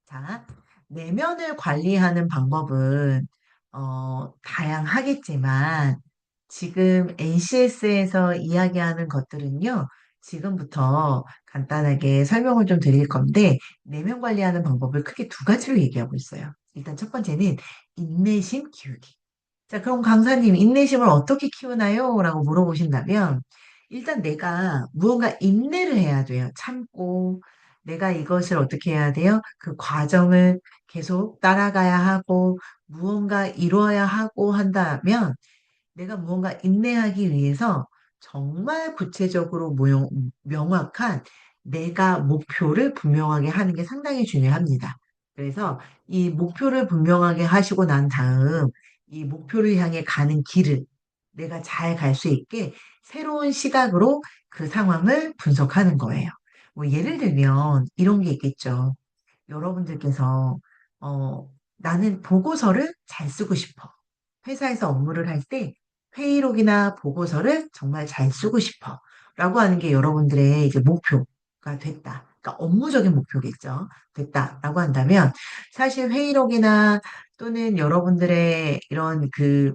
자, 내면을 관리하는 방법은 다양하겠지만 지금 NCS에서 이야기하는 것들은요. 지금부터 간단하게 설명을 좀 드릴 건데 내면 관리하는 방법을 크게 두 가지로 얘기하고 있어요. 일단 첫 번째는 인내심 키우기. 자, 그럼 강사님, 인내심을 어떻게 키우나요? 라고 물어보신다면, 일단 내가 무언가 인내를 해야 돼요. 참고, 내가 이것을 어떻게 해야 돼요? 그 과정을 계속 따라가야 하고, 무언가 이루어야 하고 한다면, 내가 무언가 인내하기 위해서 정말 구체적으로 명확한 내가 목표를 분명하게 하는 게 상당히 중요합니다. 그래서 이 목표를 분명하게 하시고 난 다음 이 목표를 향해 가는 길을 내가 잘 갈 수 있게 새로운 시각으로 그 상황을 분석하는 거예요. 뭐 예를 들면 이런 게 있겠죠. 여러분들께서 어, 나는 보고서를 잘 쓰고 싶어. 회사에서 업무를 할 때 회의록이나 보고서를 정말 잘 쓰고 싶어. 라고 하는 게 여러분들의 이제 목표가 됐다. 그러니까 업무적인 목표겠죠. 됐다라고 한다면 사실 회의록이나 또는 여러분들의 이런 그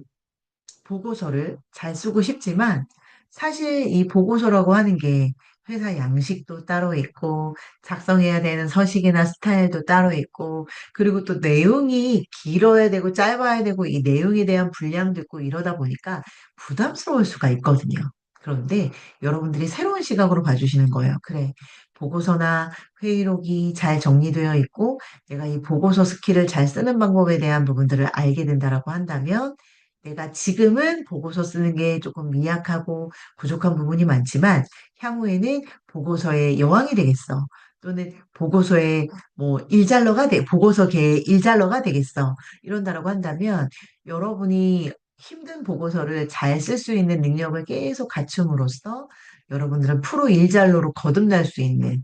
보고서를 잘 쓰고 싶지만 사실 이 보고서라고 하는 게 회사 양식도 따로 있고, 작성해야 되는 서식이나 스타일도 따로 있고, 그리고 또 내용이 길어야 되고, 짧아야 되고, 이 내용에 대한 분량도 있고, 이러다 보니까 부담스러울 수가 있거든요. 그런데 여러분들이 새로운 시각으로 봐주시는 거예요. 그래, 보고서나 회의록이 잘 정리되어 있고, 내가 이 보고서 스킬을 잘 쓰는 방법에 대한 부분들을 알게 된다라고 한다면, 내가 지금은 보고서 쓰는 게 조금 미약하고 부족한 부분이 많지만, 향후에는 보고서의 여왕이 되겠어. 또는 보고서의 뭐 일잘러가 보고서계의 일잘러가 되겠어. 이런다라고 한다면, 여러분이 힘든 보고서를 잘 쓸 수 있는 능력을 계속 갖춤으로써 여러분들은 프로 일잘러로 거듭날 수 있는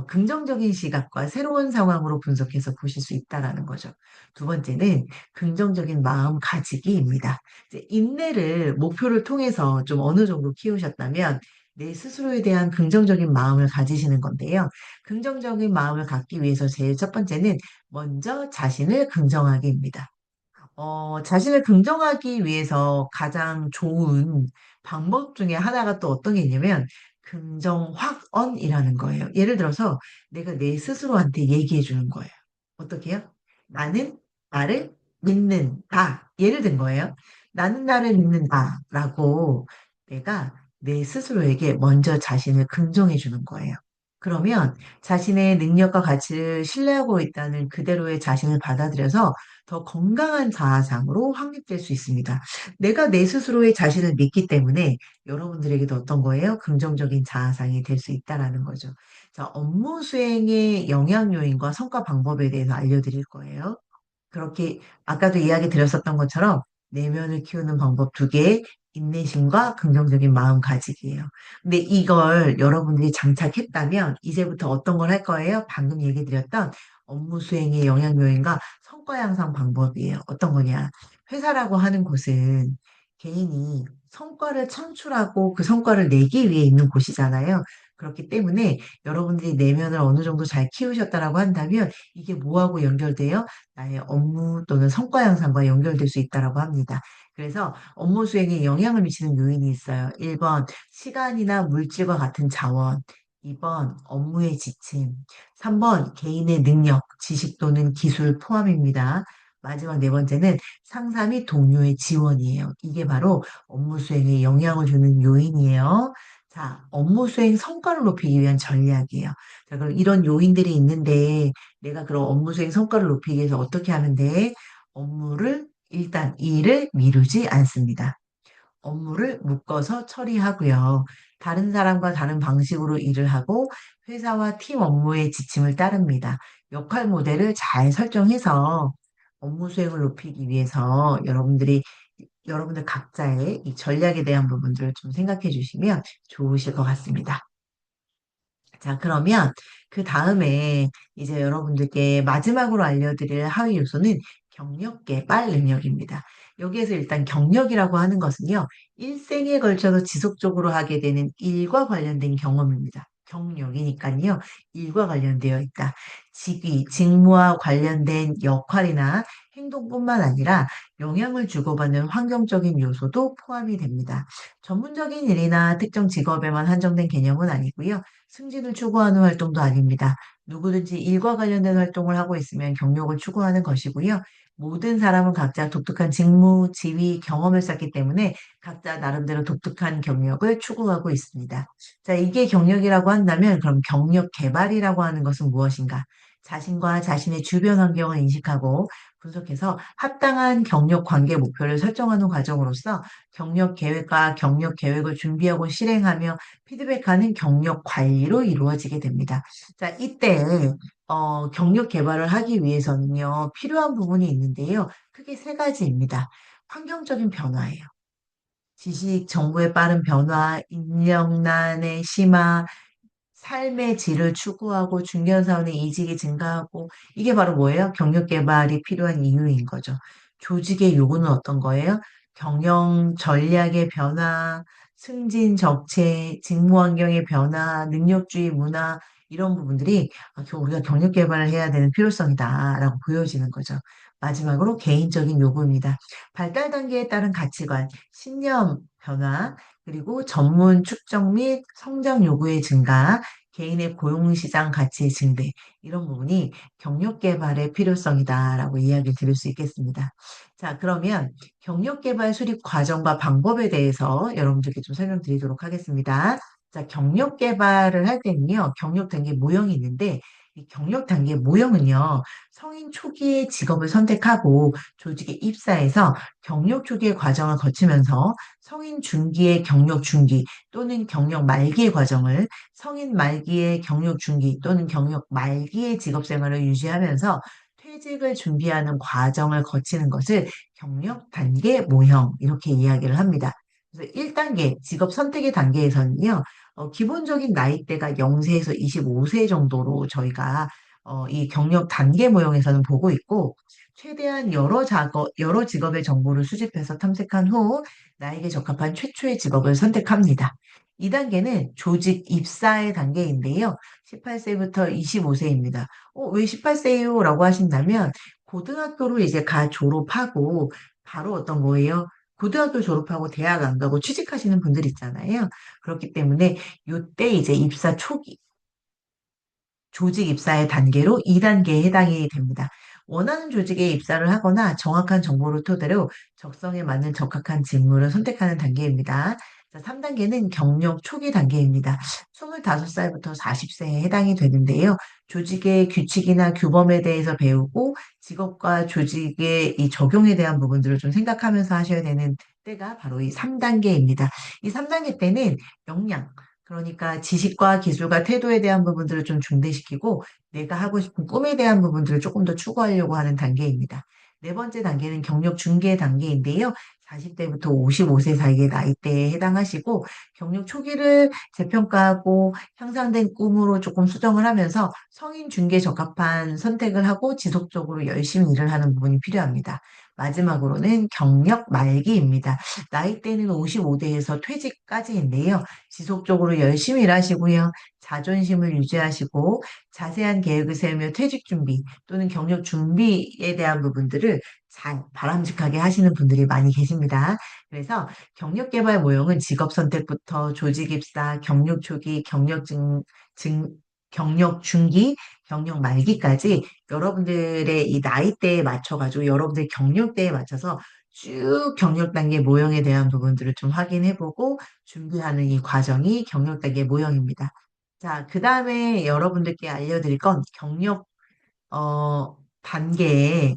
긍정적인 시각과 새로운 상황으로 분석해서 보실 수 있다라는 거죠. 두 번째는 긍정적인 마음가짐입니다. 이제 인내를 목표를 통해서 좀 어느 정도 키우셨다면 내 스스로에 대한 긍정적인 마음을 가지시는 건데요. 긍정적인 마음을 갖기 위해서 제일 첫 번째는 먼저 자신을 긍정하기입니다. 자신을 긍정하기 위해서 가장 좋은 방법 중에 하나가 또 어떤 게 있냐면, 긍정 확언이라는 거예요. 예를 들어서 내가 내 스스로한테 얘기해 주는 거예요. 어떻게 해요? 나는 나를 믿는다. 예를 든 거예요. 나는 나를 믿는다라고 내가 내 스스로에게 먼저 자신을 긍정해 주는 거예요. 그러면 자신의 능력과 가치를 신뢰하고 있다는 그대로의 자신을 받아들여서 더 건강한 자아상으로 확립될 수 있습니다. 내가 내 스스로의 자신을 믿기 때문에 여러분들에게도 어떤 거예요? 긍정적인 자아상이 될 수 있다라는 거죠. 자, 업무 수행의 영향 요인과 성과 방법에 대해서 알려드릴 거예요. 그렇게 아까도 이야기 드렸었던 것처럼 내면을 키우는 방법 두 개, 인내심과 긍정적인 마음가짐이에요. 근데 이걸 여러분들이 장착했다면 이제부터 어떤 걸 할 거예요? 방금 얘기 드렸던 업무 수행의 영향 요인과 성과 향상 방법이에요. 어떤 거냐? 회사라고 하는 곳은 개인이 성과를 창출하고 그 성과를 내기 위해 있는 곳이잖아요. 그렇기 때문에 여러분들이 내면을 어느 정도 잘 키우셨다라고 한다면 이게 뭐하고 연결돼요? 나의 업무 또는 성과 향상과 연결될 수 있다라고 합니다. 그래서 업무 수행에 영향을 미치는 요인이 있어요. 1번, 시간이나 물질과 같은 자원. 2번, 업무의 지침. 3번, 개인의 능력, 지식 또는 기술 포함입니다. 마지막 네 번째는 상사 및 동료의 지원이에요. 이게 바로 업무 수행에 영향을 주는 요인이에요. 자, 업무 수행 성과를 높이기 위한 전략이에요. 자, 그럼 이런 요인들이 있는데 내가 그럼 업무 수행 성과를 높이기 위해서 어떻게 하면 돼? 업무를 일단 일을 미루지 않습니다. 업무를 묶어서 처리하고요. 다른 사람과 다른 방식으로 일을 하고 회사와 팀 업무의 지침을 따릅니다. 역할 모델을 잘 설정해서 업무 수행을 높이기 위해서 여러분들 각자의 이 전략에 대한 부분들을 좀 생각해 주시면 좋으실 것 같습니다. 자, 그러면 그 다음에 이제 여러분들께 마지막으로 알려드릴 하위 요소는 경력 개발 능력입니다. 여기에서 일단 경력이라고 하는 것은요, 일생에 걸쳐서 지속적으로 하게 되는 일과 관련된 경험입니다. 경력이니까요, 일과 관련되어 있다. 직무와 관련된 역할이나 행동뿐만 아니라 영향을 주고받는 환경적인 요소도 포함이 됩니다. 전문적인 일이나 특정 직업에만 한정된 개념은 아니고요. 승진을 추구하는 활동도 아닙니다. 누구든지 일과 관련된 활동을 하고 있으면 경력을 추구하는 것이고요. 모든 사람은 각자 독특한 직무, 지위, 경험을 쌓기 때문에 각자 나름대로 독특한 경력을 추구하고 있습니다. 자, 이게 경력이라고 한다면 그럼 경력 개발이라고 하는 것은 무엇인가? 자신과 자신의 주변 환경을 인식하고 분석해서 합당한 경력 관계 목표를 설정하는 과정으로서 경력 계획과 경력 계획을 준비하고 실행하며 피드백하는 경력 관리로 이루어지게 됩니다. 자, 이때 경력 개발을 하기 위해서는요, 필요한 부분이 있는데요. 크게 세 가지입니다. 환경적인 변화예요. 지식, 정보의 빠른 변화, 인력난의 심화, 삶의 질을 추구하고 중견사원의 이직이 증가하고 이게 바로 뭐예요? 경력 개발이 필요한 이유인 거죠. 조직의 요구는 어떤 거예요? 경영 전략의 변화, 승진 적체, 직무 환경의 변화, 능력주의 문화 이런 부분들이 우리가 경력 개발을 해야 되는 필요성이다라고 보여지는 거죠. 마지막으로 개인적인 요구입니다. 발달 단계에 따른 가치관, 신념 변화, 그리고 전문 축적 및 성장 요구의 증가, 개인의 고용시장 가치의 증대, 이런 부분이 경력 개발의 필요성이다라고 이야기를 드릴 수 있겠습니다. 자, 그러면 경력 개발 수립 과정과 방법에 대해서 여러분들께 좀 설명드리도록 하겠습니다. 자, 경력 개발을 할 때는요, 경력 단계 모형이 있는데, 이 경력 단계 모형은요, 성인 초기에 직업을 선택하고 조직에 입사해서 경력 초기의 과정을 거치면서 성인 중기의 경력 중기 또는 경력 말기의 과정을 성인 말기의 경력 중기 또는 경력 말기의 직업 생활을 유지하면서 퇴직을 준비하는 과정을 거치는 것을 경력 단계 모형 이렇게 이야기를 합니다. 그래서 1단계 직업 선택의 단계에서는요. 기본적인 나이대가 0세에서 25세 정도로 저희가 이 경력 단계 모형에서는 보고 있고 최대한 여러 직업의 정보를 수집해서 탐색한 후 나에게 적합한 최초의 직업을 선택합니다. 2단계는 조직 입사의 단계인데요. 18세부터 25세입니다. 왜 18세요? 라고 하신다면, 고등학교를 이제 가 졸업하고, 바로 어떤 거예요? 고등학교 졸업하고 대학 안 가고 취직하시는 분들 있잖아요. 그렇기 때문에, 요때 이제 입사 초기, 조직 입사의 단계로 2단계에 해당이 됩니다. 원하는 조직에 입사를 하거나 정확한 정보를 토대로 적성에 맞는 적합한 직무를 선택하는 단계입니다. 자, 3단계는 경력 초기 단계입니다. 25살부터 40세에 해당이 되는데요. 조직의 규칙이나 규범에 대해서 배우고 직업과 조직의 이 적용에 대한 부분들을 좀 생각하면서 하셔야 되는 때가 바로 이 3단계입니다. 이 3단계 때는 역량, 그러니까 지식과 기술과 태도에 대한 부분들을 좀 중대시키고 내가 하고 싶은 꿈에 대한 부분들을 조금 더 추구하려고 하는 단계입니다. 네 번째 단계는 경력 중개 단계인데요. 40대부터 55세 사이의 나이대에 해당하시고 경력 초기를 재평가하고 향상된 꿈으로 조금 수정을 하면서 성인 중개에 적합한 선택을 하고 지속적으로 열심히 일을 하는 부분이 필요합니다. 마지막으로는 경력 말기입니다. 나이대는 55대에서 퇴직까지인데요. 지속적으로 열심히 일하시고요. 자존심을 유지하시고 자세한 계획을 세우며 퇴직 준비 또는 경력 준비에 대한 부분들을 잘 바람직하게 하시는 분들이 많이 계십니다. 그래서 경력 개발 모형은 직업 선택부터 조직 입사, 경력 초기, 증, 경력 중기, 경력 말기까지 여러분들의 이 나이대에 맞춰가지고 여러분들의 경력대에 맞춰서 쭉 경력 단계 모형에 대한 부분들을 좀 확인해보고 준비하는 이 과정이 경력 단계 모형입니다. 자, 그 다음에 여러분들께 알려드릴 건 경력, 단계의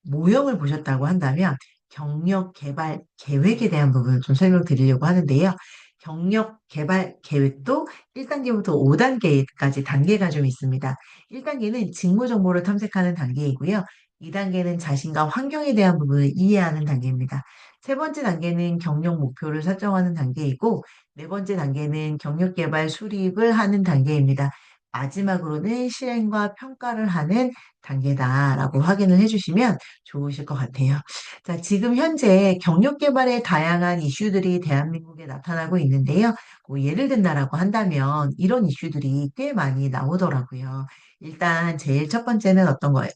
모형을 보셨다고 한다면 경력 개발 계획에 대한 부분을 좀 설명드리려고 하는데요. 경력 개발 계획도 1단계부터 5단계까지 단계가 좀 있습니다. 1단계는 직무 정보를 탐색하는 단계이고요. 2단계는 자신과 환경에 대한 부분을 이해하는 단계입니다. 세 번째 단계는 경력 목표를 설정하는 단계이고, 네 번째 단계는 경력 개발 수립을 하는 단계입니다. 마지막으로는 실행과 평가를 하는 단계다라고 확인을 해주시면 좋으실 것 같아요. 자, 지금 현재 경력 개발의 다양한 이슈들이 대한민국에 나타나고 있는데요. 뭐 예를 든다라고 한다면 이런 이슈들이 꽤 많이 나오더라고요. 일단 제일 첫 번째는 어떤 거예요?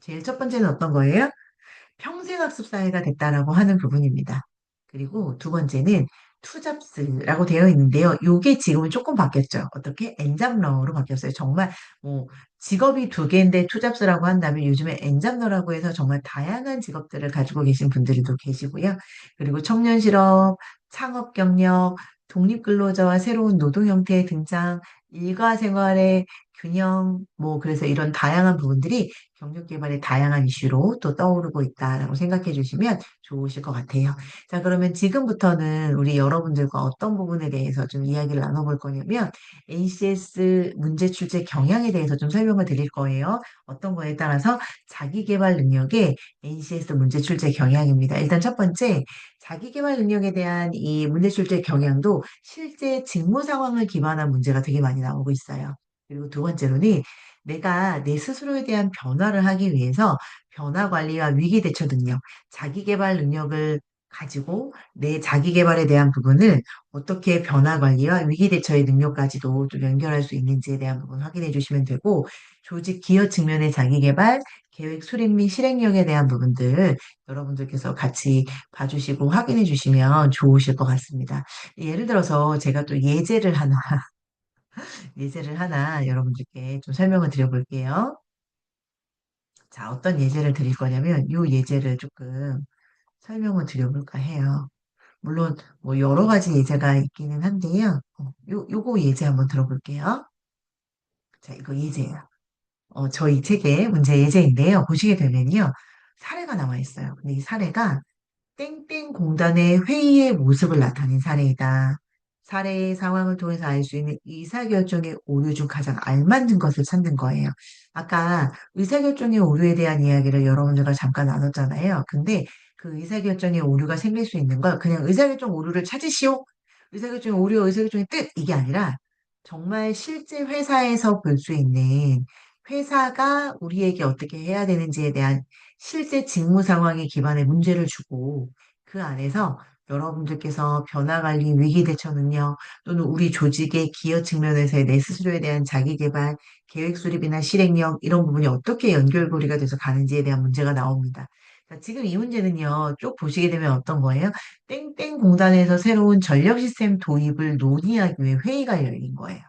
제일 첫 번째는 어떤 거예요? 평생학습 사회가 됐다라고 하는 부분입니다. 그리고 두 번째는 투잡스라고 되어 있는데요. 요게 지금은 조금 바뀌었죠. 어떻게? 엔잡러로 바뀌었어요. 정말 뭐 직업이 두 개인데 투잡스라고 한다면 요즘에 엔잡러라고 해서 정말 다양한 직업들을 가지고 계신 분들도 계시고요. 그리고 청년 실업, 창업 경력, 독립근로자와 새로운 노동 형태의 등장, 일과 생활의 균형, 뭐 그래서 이런 다양한 부분들이 경력 개발의 다양한 이슈로 또 떠오르고 있다라고 생각해 주시면 좋으실 것 같아요. 자, 그러면 지금부터는 우리 여러분들과 어떤 부분에 대해서 좀 이야기를 나눠볼 거냐면 ACS 문제 출제 경향에 대해서 좀 설명을 드릴 거예요. 어떤 거에 따라서 자기 개발 능력의 ACS 문제 출제 경향입니다. 일단 첫 번째, 자기 개발 능력에 대한 이 문제 출제 경향도 실제 직무 상황을 기반한 문제가 되게 많이 나오고 있어요. 그리고 두 번째로는 내가 내 스스로에 대한 변화를 하기 위해서 변화 관리와 위기 대처 능력, 자기 개발 능력을 가지고 내 자기 개발에 대한 부분을 어떻게 변화 관리와 위기 대처의 능력까지도 좀 연결할 수 있는지에 대한 부분 확인해 주시면 되고, 조직 기여 측면의 자기 개발, 계획 수립 및 실행력에 대한 부분들 여러분들께서 같이 봐주시고 확인해 주시면 좋으실 것 같습니다. 예를 들어서 제가 또 예제를 하나 여러분들께 좀 설명을 드려볼게요. 자, 어떤 예제를 드릴 거냐면, 이 예제를 조금 설명을 드려볼까 해요. 물론 뭐 여러 가지 예제가 있기는 한데요. 요거 예제 한번 들어볼게요. 자, 이거 예제예요. 저희 책의 문제 예제인데요. 보시게 되면요. 사례가 나와 있어요. 근데 이 사례가 땡땡 공단의 회의의 모습을 나타낸 사례이다. 사례의 상황을 통해서 알 수 있는 의사결정의 오류 중 가장 알맞는 것을 찾는 거예요. 아까 의사결정의 오류에 대한 이야기를 여러분들과 잠깐 나눴잖아요. 근데 그 의사결정의 오류가 생길 수 있는 걸 그냥 의사결정 오류를 찾으시오. 의사결정의 오류, 의사결정의 뜻 이게 아니라 정말 실제 회사에서 볼 수 있는 회사가 우리에게 어떻게 해야 되는지에 대한 실제 직무 상황에 기반의 문제를 주고 그 안에서 여러분들께서 변화 관리, 위기 대처 능력 또는 우리 조직의 기여 측면에서의 내 스스로에 대한 자기 개발, 계획 수립이나 실행력 이런 부분이 어떻게 연결고리가 돼서 가는지에 대한 문제가 나옵니다. 자, 지금 이 문제는요, 쭉 보시게 되면 어떤 거예요? 땡땡 공단에서 새로운 전력 시스템 도입을 논의하기 위해 회의가 열린 거예요.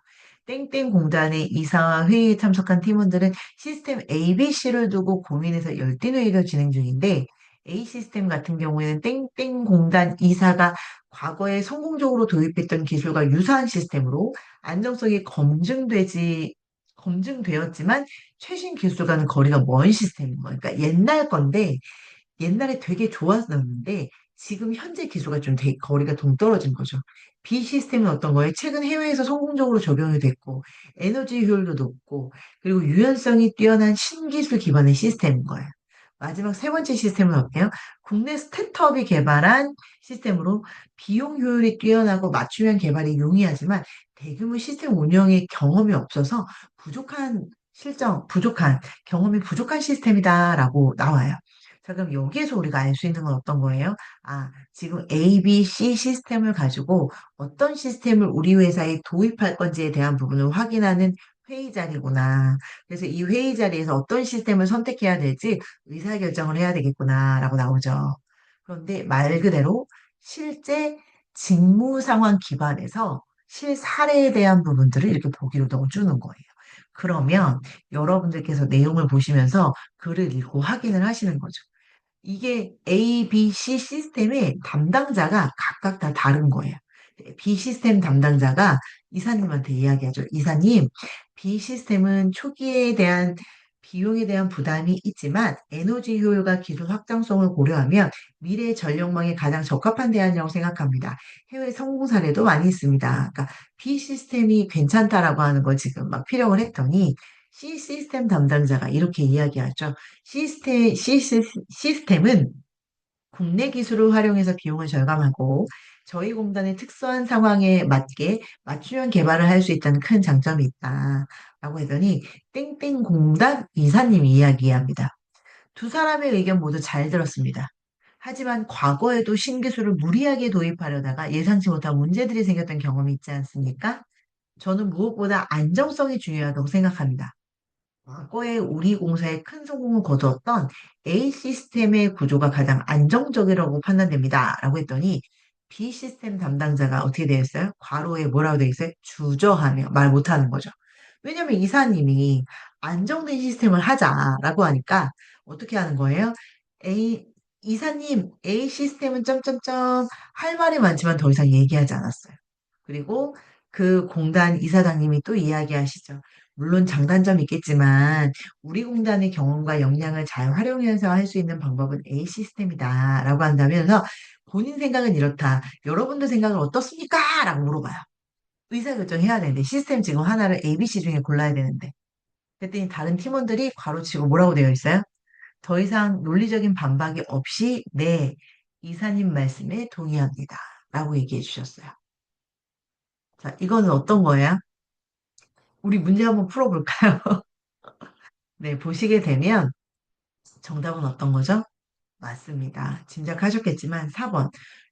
땡땡 공단의 이사와 회의에 참석한 팀원들은 시스템 ABC를 두고 고민해서 열띤 회의가 진행 중인데 A 시스템 같은 경우에는 땡땡 공단 이사가 과거에 성공적으로 도입했던 기술과 유사한 시스템으로 안정성이 검증되었지만 최신 기술과는 거리가 먼 시스템인 거예요. 그러니까 옛날 건데 옛날에 되게 좋았었는데 지금 현재 기술과 좀 거리가 동떨어진 거죠. B 시스템은 어떤 거예요? 최근 해외에서 성공적으로 적용이 됐고 에너지 효율도 높고 그리고 유연성이 뛰어난 신기술 기반의 시스템인 거예요. 마지막 세 번째 시스템은 어때요? 국내 스타트업이 개발한 시스템으로 비용 효율이 뛰어나고 맞춤형 개발이 용이하지만 대규모 시스템 운영의 경험이 없어서 부족한 경험이 부족한 시스템이다라고 나와요. 자, 그럼 여기에서 우리가 알 수 있는 건 어떤 거예요? 아, 지금 A, B, C 시스템을 가지고 어떤 시스템을 우리 회사에 도입할 건지에 대한 부분을 확인하는 회의 자리구나. 그래서 이 회의 자리에서 어떤 시스템을 선택해야 될지 의사결정을 해야 되겠구나라고 나오죠. 그런데 말 그대로 실제 직무 상황 기반에서 실사례에 대한 부분들을 이렇게 보기로 넣어주는 거예요. 그러면 여러분들께서 내용을 보시면서 글을 읽고 확인을 하시는 거죠. 이게 A, B, C 시스템의 담당자가 각각 다 다른 거예요. B 시스템 담당자가 이사님한테 이야기하죠. 이사님, B 시스템은 초기에 대한 비용에 대한 부담이 있지만 에너지 효율과 기술 확장성을 고려하면 미래 전력망에 가장 적합한 대안이라고 생각합니다. 해외 성공 사례도 많이 있습니다. 그러니까 B 시스템이 괜찮다라고 하는 걸 지금 막 피력을 했더니 C 시스템 담당자가 이렇게 이야기하죠. 시스템은 국내 기술을 활용해서 비용을 절감하고 저희 공단의 특수한 상황에 맞게 맞춤형 개발을 할 수 있다는 큰 장점이 있다. 라고 했더니 땡땡 공단 이사님이 이야기합니다. 두 사람의 의견 모두 잘 들었습니다. 하지만 과거에도 신기술을 무리하게 도입하려다가 예상치 못한 문제들이 생겼던 경험이 있지 않습니까? 저는 무엇보다 안정성이 중요하다고 생각합니다. 과거에 우리 공사에 큰 성공을 거두었던 A 시스템의 구조가 가장 안정적이라고 판단됩니다. 라고 했더니 B 시스템 담당자가 어떻게 되어 있어요? 괄호에 뭐라고 되어 있어요? 주저하며 말 못하는 거죠. 왜냐면 이사님이 안정된 시스템을 하자라고 하니까 어떻게 하는 거예요? A 이사님 A 시스템은 점점점 할 말이 많지만 더 이상 얘기하지 않았어요. 그리고 그 공단 이사장님이 또 이야기하시죠. 물론 장단점이 있겠지만 우리 공단의 경험과 역량을 잘 활용해서 할 수 있는 방법은 A 시스템이다라고 한다면서 본인 생각은 이렇다. 여러분들 생각은 어떻습니까? 라고 물어봐요. 의사결정해야 되는데 시스템 지금 하나를 A, B, C 중에 골라야 되는데 그랬더니 다른 팀원들이 괄호치고 뭐라고 되어 있어요? 더 이상 논리적인 반박이 없이 네, 이사님 말씀에 동의합니다. 라고 얘기해 주셨어요. 자, 이거는 어떤 거예요? 우리 문제 한번 풀어볼까요? 네, 보시게 되면 정답은 어떤 거죠? 맞습니다. 짐작하셨겠지만 4번.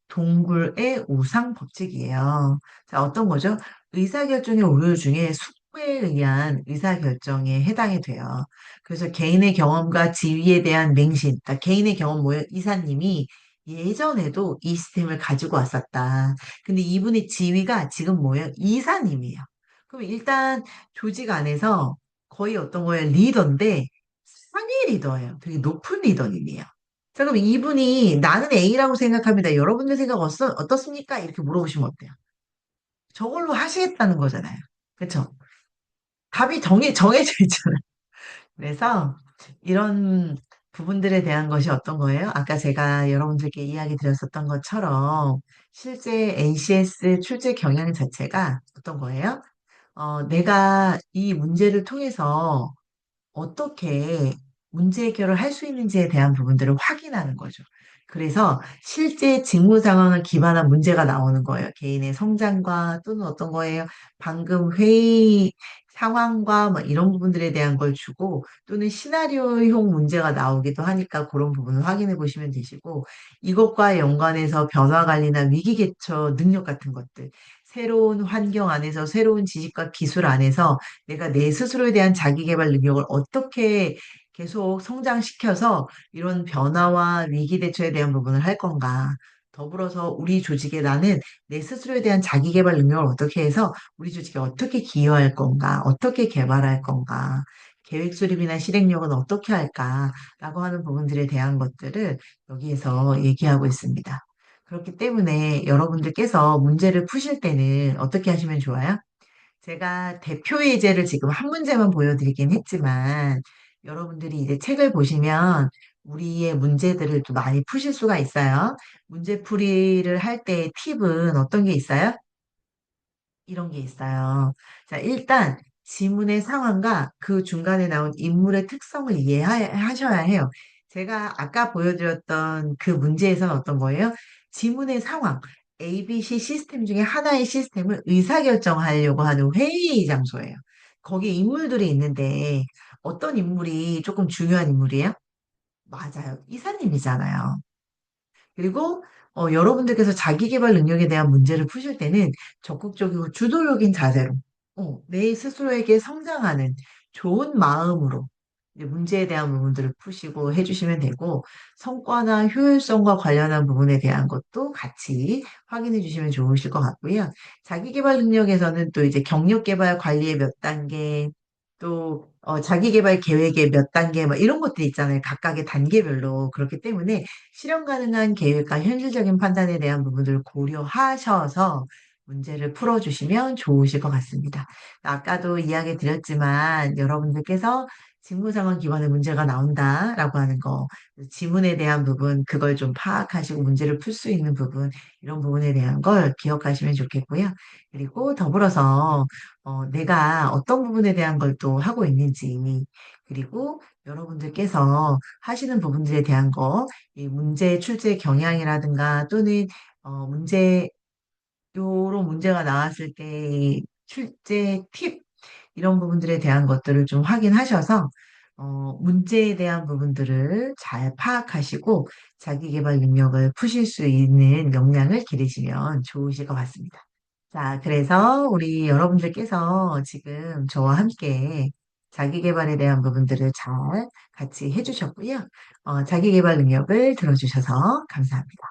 동굴의 우상 법칙이에요. 자, 어떤 거죠? 의사결정의 오류 중에 숙고에 의한 의사결정에 해당이 돼요. 그래서 개인의 경험과 지위에 대한 맹신, 그러니까 개인의 경험 뭐예요? 이사님이 예전에도 이 시스템을 가지고 왔었다. 근데 이분의 지위가 지금 뭐예요? 이사님이에요. 그럼 일단 조직 안에서 거의 어떤 거예요? 리더인데 상위 리더예요. 되게 높은 리더님이에요. 자, 그럼 이분이 나는 A라고 생각합니다. 여러분들 생각 어떻습니까? 이렇게 물어보시면 어때요? 저걸로 하시겠다는 거잖아요. 그쵸? 답이 정해져 있잖아요. 그래서 이런 부분들에 대한 것이 어떤 거예요? 아까 제가 여러분들께 이야기 드렸었던 것처럼 실제 NCS 출제 경향 자체가 어떤 거예요? 내가 이 문제를 통해서 어떻게 문제 해결을 할 수 있는지에 대한 부분들을 확인하는 거죠. 그래서 실제 직무 상황을 기반한 문제가 나오는 거예요. 개인의 성장과 또는 어떤 거예요. 방금 회의 상황과 뭐 이런 부분들에 대한 걸 주고 또는 시나리오형 문제가 나오기도 하니까 그런 부분을 확인해 보시면 되시고 이것과 연관해서 변화 관리나 위기 개처 능력 같은 것들 새로운 환경 안에서 새로운 지식과 기술 안에서 내가 내 스스로에 대한 자기 개발 능력을 어떻게 계속 성장시켜서 이런 변화와 위기 대처에 대한 부분을 할 건가. 더불어서 우리 조직에 나는 내 스스로에 대한 자기 개발 능력을 어떻게 해서 우리 조직에 어떻게 기여할 건가, 어떻게 개발할 건가, 계획 수립이나 실행력은 어떻게 할까라고 하는 부분들에 대한 것들을 여기에서 얘기하고 있습니다. 그렇기 때문에 여러분들께서 문제를 푸실 때는 어떻게 하시면 좋아요? 제가 대표 예제를 지금 한 문제만 보여드리긴 했지만, 여러분들이 이제 책을 보시면 우리의 문제들을 또 많이 푸실 수가 있어요. 문제풀이를 할 때 팁은 어떤 게 있어요? 이런 게 있어요. 자, 일단 지문의 상황과 그 중간에 나온 인물의 특성을 이해하셔야 해요. 제가 아까 보여드렸던 그 문제에서는 어떤 거예요? 지문의 상황, ABC 시스템 중에 하나의 시스템을 의사결정하려고 하는 회의 장소예요. 거기에 인물들이 있는데 어떤 인물이 조금 중요한 인물이에요? 맞아요. 이사님이잖아요. 그리고 여러분들께서 자기 개발 능력에 대한 문제를 푸실 때는 적극적이고 주도적인 자세로 내 스스로에게 성장하는 좋은 마음으로 이제 문제에 대한 부분들을 푸시고 해주시면 되고 성과나 효율성과 관련한 부분에 대한 것도 같이 확인해 주시면 좋으실 것 같고요. 자기 개발 능력에서는 또 이제 경력 개발 관리의 몇 단계 또 자기 개발 계획의 몇 단계 막 이런 것들이 있잖아요. 각각의 단계별로. 그렇기 때문에 실현 가능한 계획과 현실적인 판단에 대한 부분들을 고려하셔서 문제를 풀어주시면 좋으실 것 같습니다. 아까도 이야기 드렸지만 여러분들께서 직무상황 기반의 문제가 나온다라고 하는 거, 지문에 대한 부분, 그걸 좀 파악하시고 문제를 풀 수 있는 부분, 이런 부분에 대한 걸 기억하시면 좋겠고요. 그리고 더불어서 내가 어떤 부분에 대한 걸 또 하고 있는지, 그리고 여러분들께서 하시는 부분들에 대한 거, 이 문제 출제 경향이라든가 또는 문제 요런 문제가 나왔을 때 출제 팁 이런 부분들에 대한 것들을 좀 확인하셔서 문제에 대한 부분들을 잘 파악하시고 자기 개발 능력을 푸실 수 있는 역량을 기르시면 좋으실 것 같습니다. 자, 그래서 우리 여러분들께서 지금 저와 함께 자기 개발에 대한 부분들을 잘 같이 해주셨고요. 자기 개발 능력을 들어주셔서 감사합니다.